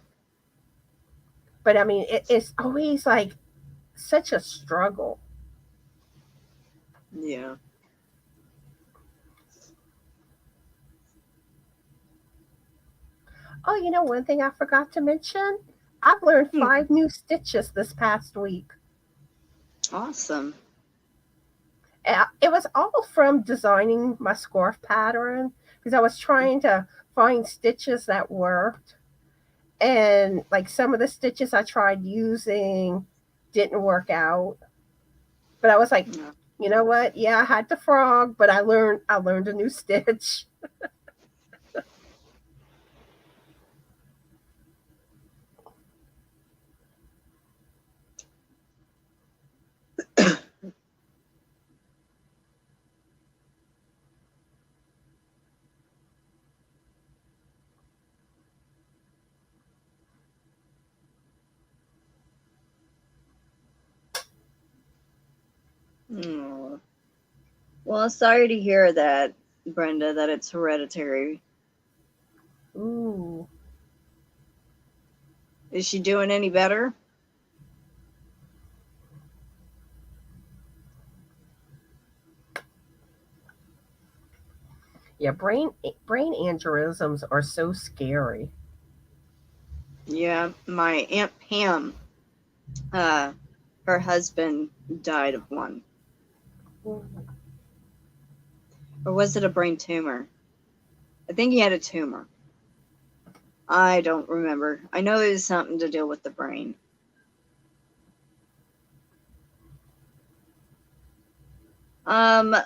But I mean, it's always like such a struggle. Yeah. Oh, one thing I forgot to mention? I've learned Hmm. 5 new stitches this past week. Awesome. It was all from designing my scarf pattern because I was trying to find stitches that worked. And like some of the stitches I tried using didn't work out. But I was like, Yeah. you know what? Yeah, I had the frog, but I learned a new stitch. Oh. Well, sorry to hear that, Brenda, that it's hereditary. Ooh. Is she doing any better? Yeah, brain aneurysms are so scary. Yeah, my Aunt Pam, uh, her husband died of one. Or was it a brain tumor? I think he had a tumor. I don't remember. I know it was something to do with the brain.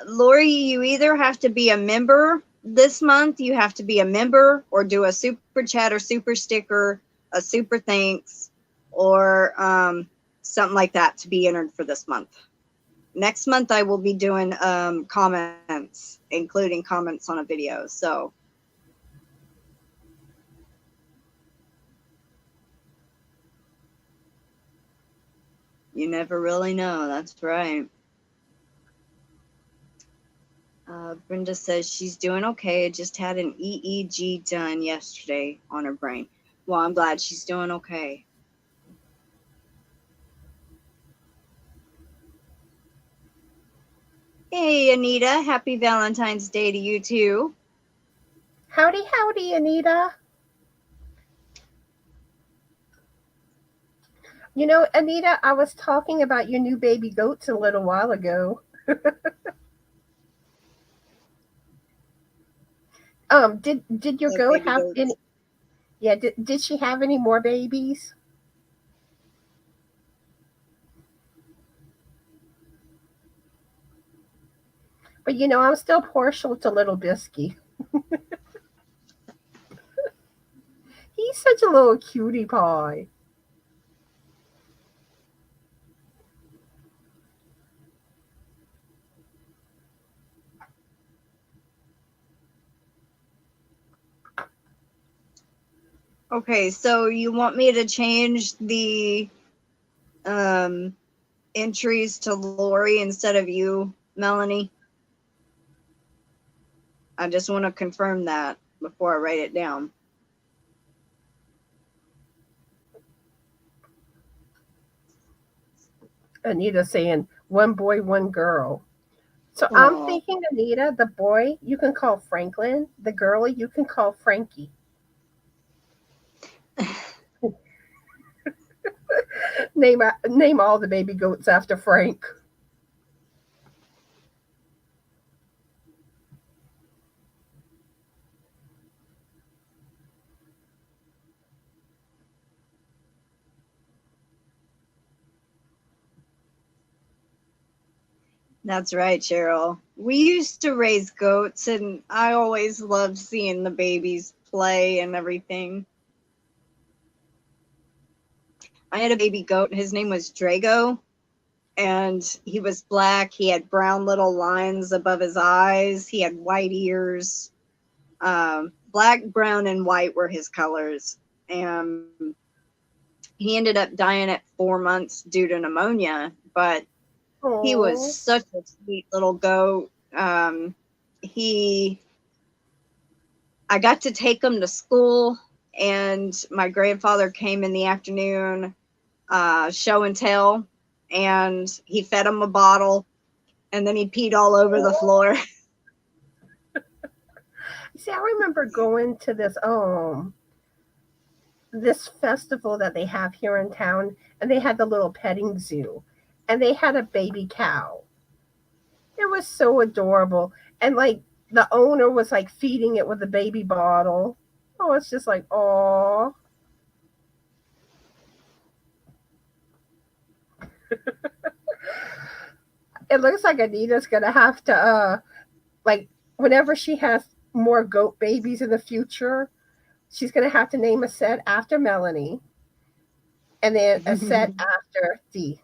Lori, you either have to be a member this month, you have to be a member, or do a super chat or super sticker, a super thanks, or something like that to be entered for this month. Next month, I will be doing comments, including comments on a video. So you never really know. That's right. Brenda says she's doing okay. Just had an EEG done yesterday on her brain. Well, I'm glad she's doing okay. Hey, Anita. Happy Valentine's Day to you, too. Howdy, howdy, Anita. Anita, I was talking about your new baby goats a little while ago. Did your Love goat baby have any? goats. Yeah, did she have any more babies? But I'm still partial to Little Bisky. He's such a little cutie pie. Okay, so you want me to change the um, entries to Lori instead of you, Melanie? I just want to confirm that before I write it down. Anita saying, one boy, one girl. So I'm Oh, thinking, Anita, the boy you can call Franklin, the girl you can call Frankie. Name all the baby goats after Frank. that's right, Cheryl. We used to raise goats, and I always loved seeing the babies play and everything. I had a baby goat. His name was Drago, and he was black. He had brown little lines above his eyes. He had white ears. Black, brown, and white were his colors. And he ended up dying at 4 months due to pneumonia, but he was Oh, such a sweet little goat. He, I got to take him to school, and my grandfather came in the afternoon, show and tell, and he fed him a bottle, and then he peed all over the floor. see, I remember going to this. this festival that they have here in town, and they had the little petting zoo, and they had a baby cow. It was so adorable, and like the owner was like feeding it with a baby bottle. Oh, it's just like, oh. It looks like Anita's gonna have to like whenever she has more goat babies in the future, she's gonna have to name a set after Melanie and then a set after Dee.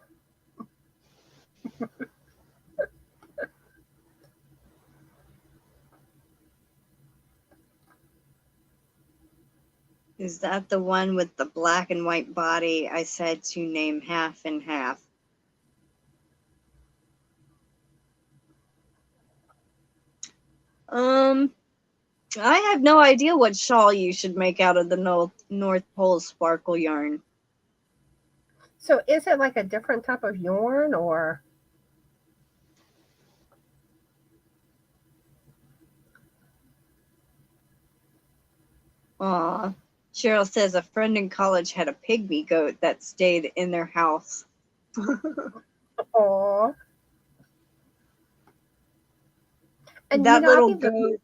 Is that the one with the black and white body I said to name half and half? I have no idea what shawl you should make out of the North Pole sparkle yarn. So is it like a different type of yarn or? Aw. Cheryl says a friend in college had a pygmy goat that stayed in their house. Aw. And that little goat.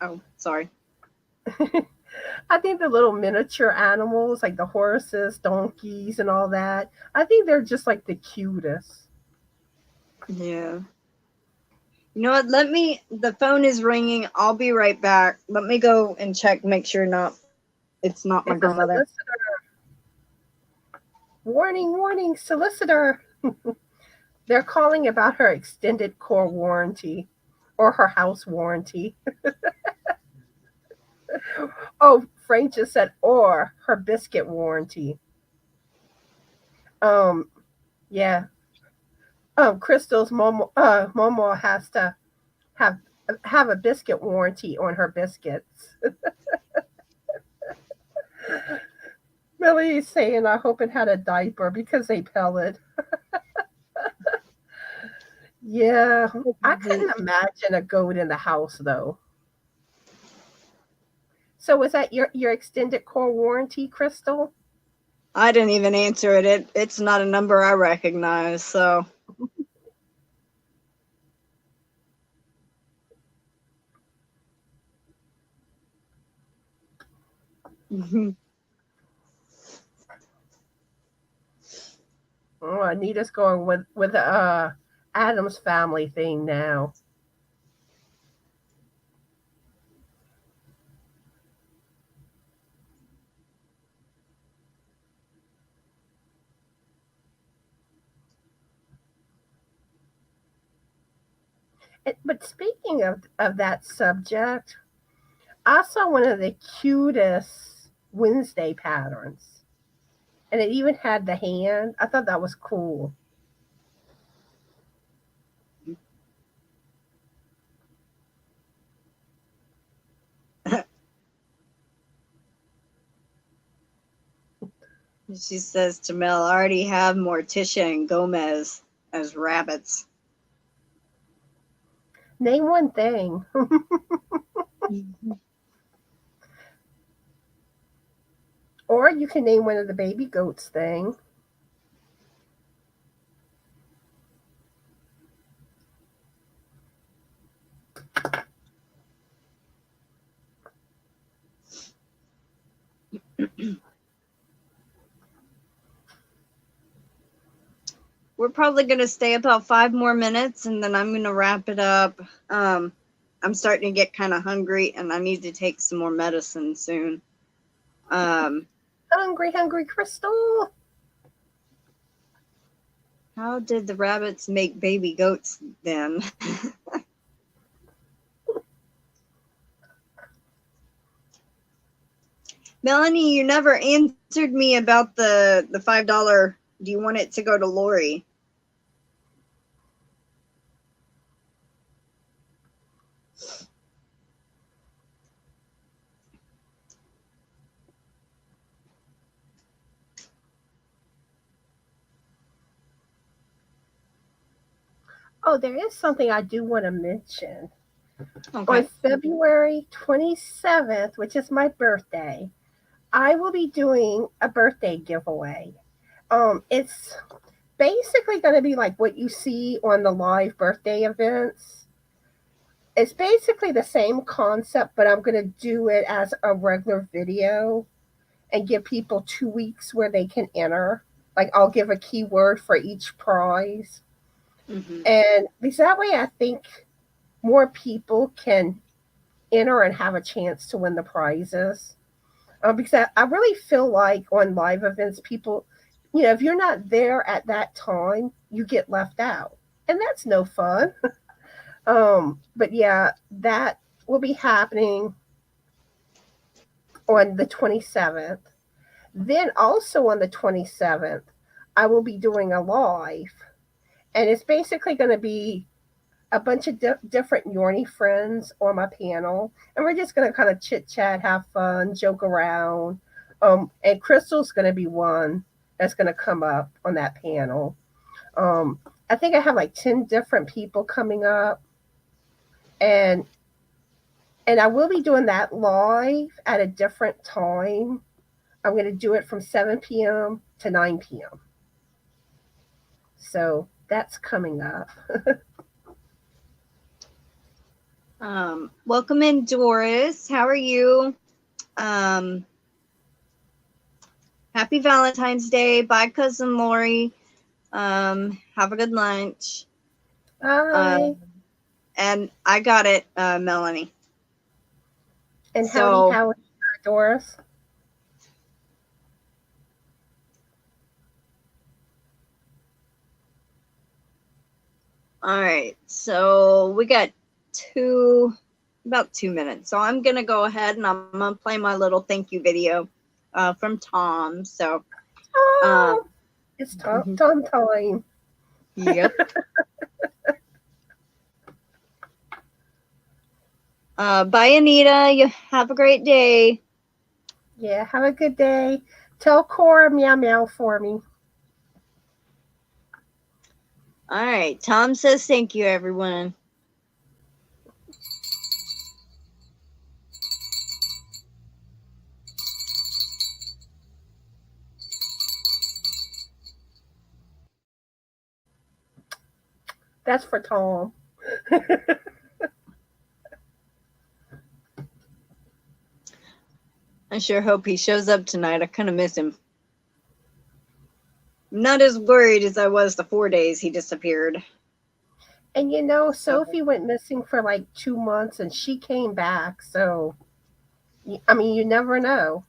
Oh, sorry. I think the little miniature animals, like the horses, donkeys, and all that, I think they're just like the cutest. Yeah. You know what? The phone is ringing. I'll be right back. Let me go and check, make sure it's not my grandmother. Warning, warning, solicitor. They're calling about her extended core warranty or her house warranty. Oh, Frank just said, or her biscuit warranty. Yeah. Crystal's Momma has to have a biscuit warranty on her biscuits. Millie's saying, I hope it had a diaper because they pellet. Yeah, I couldn't imagine a goat in the house though. So was that your extended core warranty, Crystal? I didn't even answer it. It's not a number I recognize, so. Oh, Anita's going with the Adams Family thing now. But speaking of that subject, I saw one of the cutest Wednesday patterns. And it even had the hand. I thought that was cool. She says to Mel, I already have Morticia and Gomez as rabbits. Name one thing. Or you can name one of the baby goats thing. We're probably going to stay about 5 more minutes and then I'm going to wrap it up. I'm starting to get kind of hungry and I need to take some more medicine soon. Hungry Crystal. How did the rabbits make baby goats then? Melanie, you never answered me about the $5. Do you want it to go to Lori? Oh, there is something I do want to mention. Okay. On February 27th, which is my birthday, I will be doing a birthday giveaway. It's basically going to be like what you see on the live birthday events. It's basically the same concept, but I'm going to do it as a regular video and give people 2 weeks where they can enter. Like I'll give a keyword for each prize. Mm-hmm. And because that way I think more people can enter and have a chance to win the prizes. Because I really feel like on live events, people, if you're not there at that time, you get left out. And that's no fun. But yeah, that will be happening on the 27th. Then also on the 27th, I will be doing a live. And it's basically going to be a bunch of different Yarny friends on my panel. And we're just going to kind of chit chat, have fun, joke around. And Crystal's going to be one that's going to come up on that panel. I think I have like 10 different people coming up. And I will be doing that live at a different time. I'm going to do it from 7 p.m. to 9 p.m. So that's coming up. Welcome in, Doris. How are you? Happy Valentine's Day. Bye, Cousin Lori. Have a good lunch. Bye. And I got it, Melanie. And how are you, Doris? All right, so we got about 2 minutes. So I'm gonna go ahead and I'm gonna play my little thank you video from Tom. So it's Tom time. Yep. Bye, Anita. You have a great day. Yeah, have a good day. Tell Cora meow meow for me. All right. Tom says thank you, everyone. That's for Tom. I sure hope he shows up tonight. I kind of miss him. I'm not as worried as I was the 4 days he disappeared. And Sophie went missing for like 2 months and she came back. So, I mean, you never know.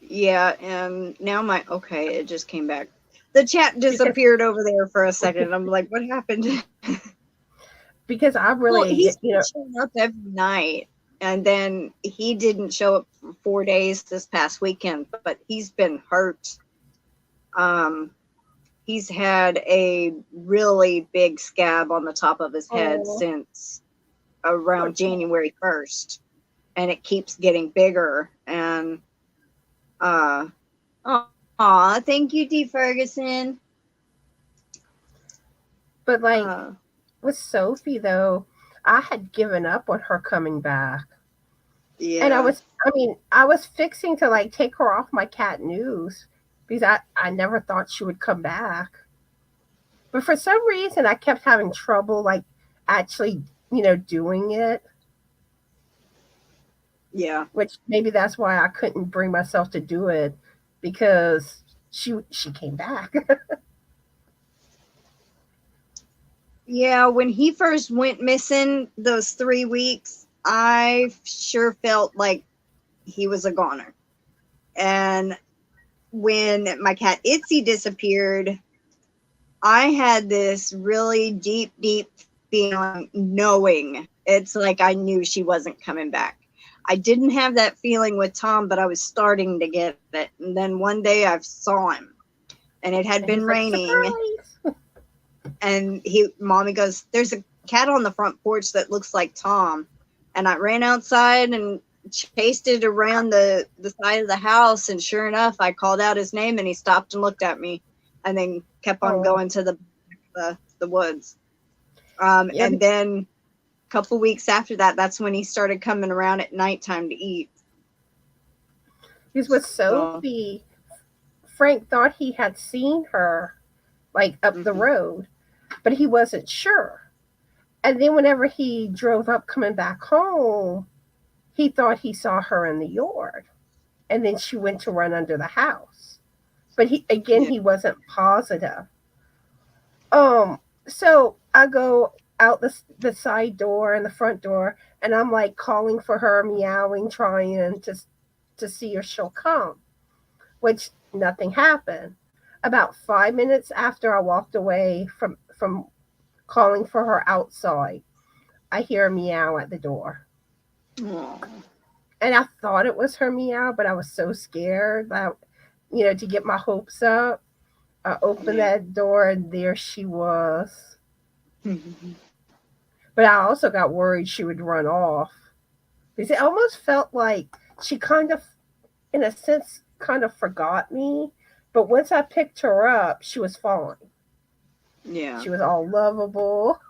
Yeah, and now it just came back. The chat disappeared over there for a second. I'm like, what happened? Because I really, he's showing up every night. And then he didn't show up for 4 days this past weekend, but he's been hurt. He's had a really big scab on the top of his head since around January 1st. And it keeps getting bigger. And thank you, Dee Ferguson. But with Sophie though, I had given up on her coming back. Yeah. And I was fixing to like take her off my cat news because I never thought she would come back. But for some reason I kept having trouble like actually, doing it. Yeah. Which maybe that's why I couldn't bring myself to do it, because she came back. Yeah, when he first went missing those 3 weeks, I sure felt like he was a goner. And when my cat Itsy disappeared, I had this really deep, deep feeling, knowing it's like I knew she wasn't coming back. I didn't have that feeling with Tom, but I was starting to get it. And then one day I saw him, and it had been raining. And Mommy goes, there's a cat on the front porch that looks like Tom. And I ran outside and chased it around the side of the house. And sure enough, I called out his name and he stopped and looked at me and then kept on going to the woods. And then a couple weeks after that, that's when he started coming around at nighttime to eat. Because with Sophie, Frank thought he had seen her like up the road, but he wasn't sure. And then whenever he drove up coming back home, he thought he saw her in the yard. And then she went to run under the house. But he wasn't positive. So I go out the side door and the front door, and I'm like calling for her, meowing, trying to see if she'll come, which nothing happened. About 5 minutes after I walked away from calling for her outside, I hear a meow at the door. Aww. And I thought it was her meow, but I was so scared that, to get my hopes up. I opened that door, and there she was. But I also got worried she would run off. Because it almost felt like she kind of, in a sense, kind of forgot me. But once I picked her up, she was fine. Yeah. She was all lovable.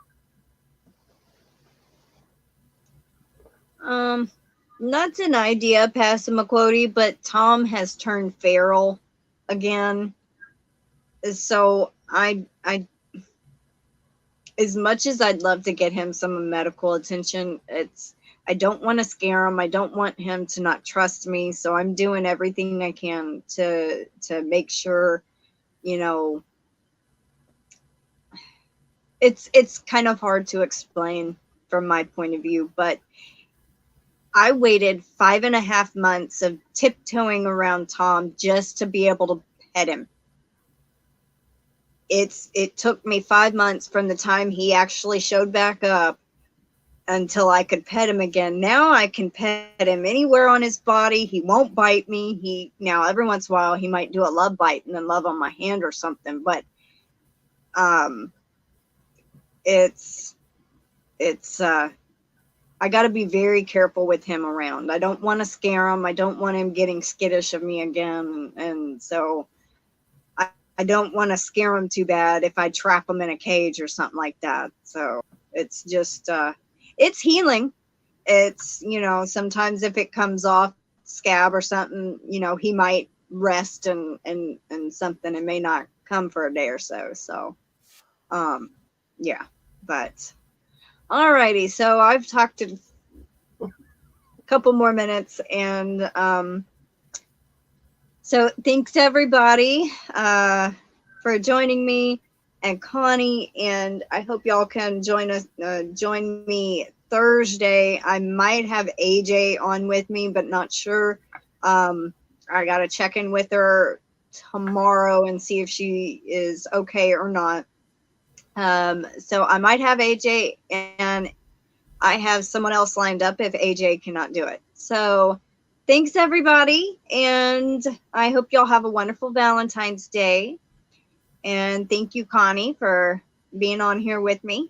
Not an idea, Passamaquoddy, but Tom has turned feral again. So I as much as I'd love to get him some medical attention, I don't want to scare him. I don't want him to not trust me. So I'm doing everything I can to make sure, it's kind of hard to explain from my point of view, but I waited 5.5 months of tiptoeing around Tom just to be able to pet him. It took me 5 months from the time he actually showed back up until I could pet him again. Now I can pet him anywhere on his body. He won't bite me. Now every once in a while he might do a love bite and then love on my hand or something, but I got to be very careful with him around. I don't want to scare him. I don't want him getting skittish of me again. And so I don't want to scare him too bad if I trap him in a cage or something like that. So it's just, it's healing. It's, sometimes if it comes off scab or something, he might rest and something and may not come for a day or so. So, yeah, but alrighty. So I've talked a couple more minutes, and so thanks everybody for joining me and Connie, and I hope y'all can join me Thursday. I might have AJ on with me, but not sure. I gotta check in with her tomorrow and see if she is okay or not. So I might have AJ, and I have someone else lined up if AJ cannot do it. So thanks everybody, and I hope y'all have a wonderful Valentine's Day. And thank you, Connie, for being on here with me.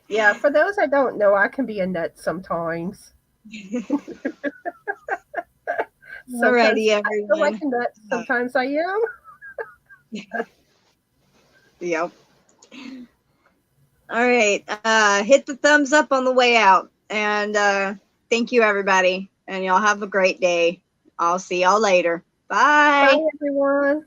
Yeah, for those I don't know, I can be a nut sometimes. Alrighty, everyone. I feel like a nut. Sometimes I am. Yep. All right. Hit the thumbs up on the way out. And thank you, everybody. And y'all have a great day. I'll see y'all later. Bye. Bye, everyone.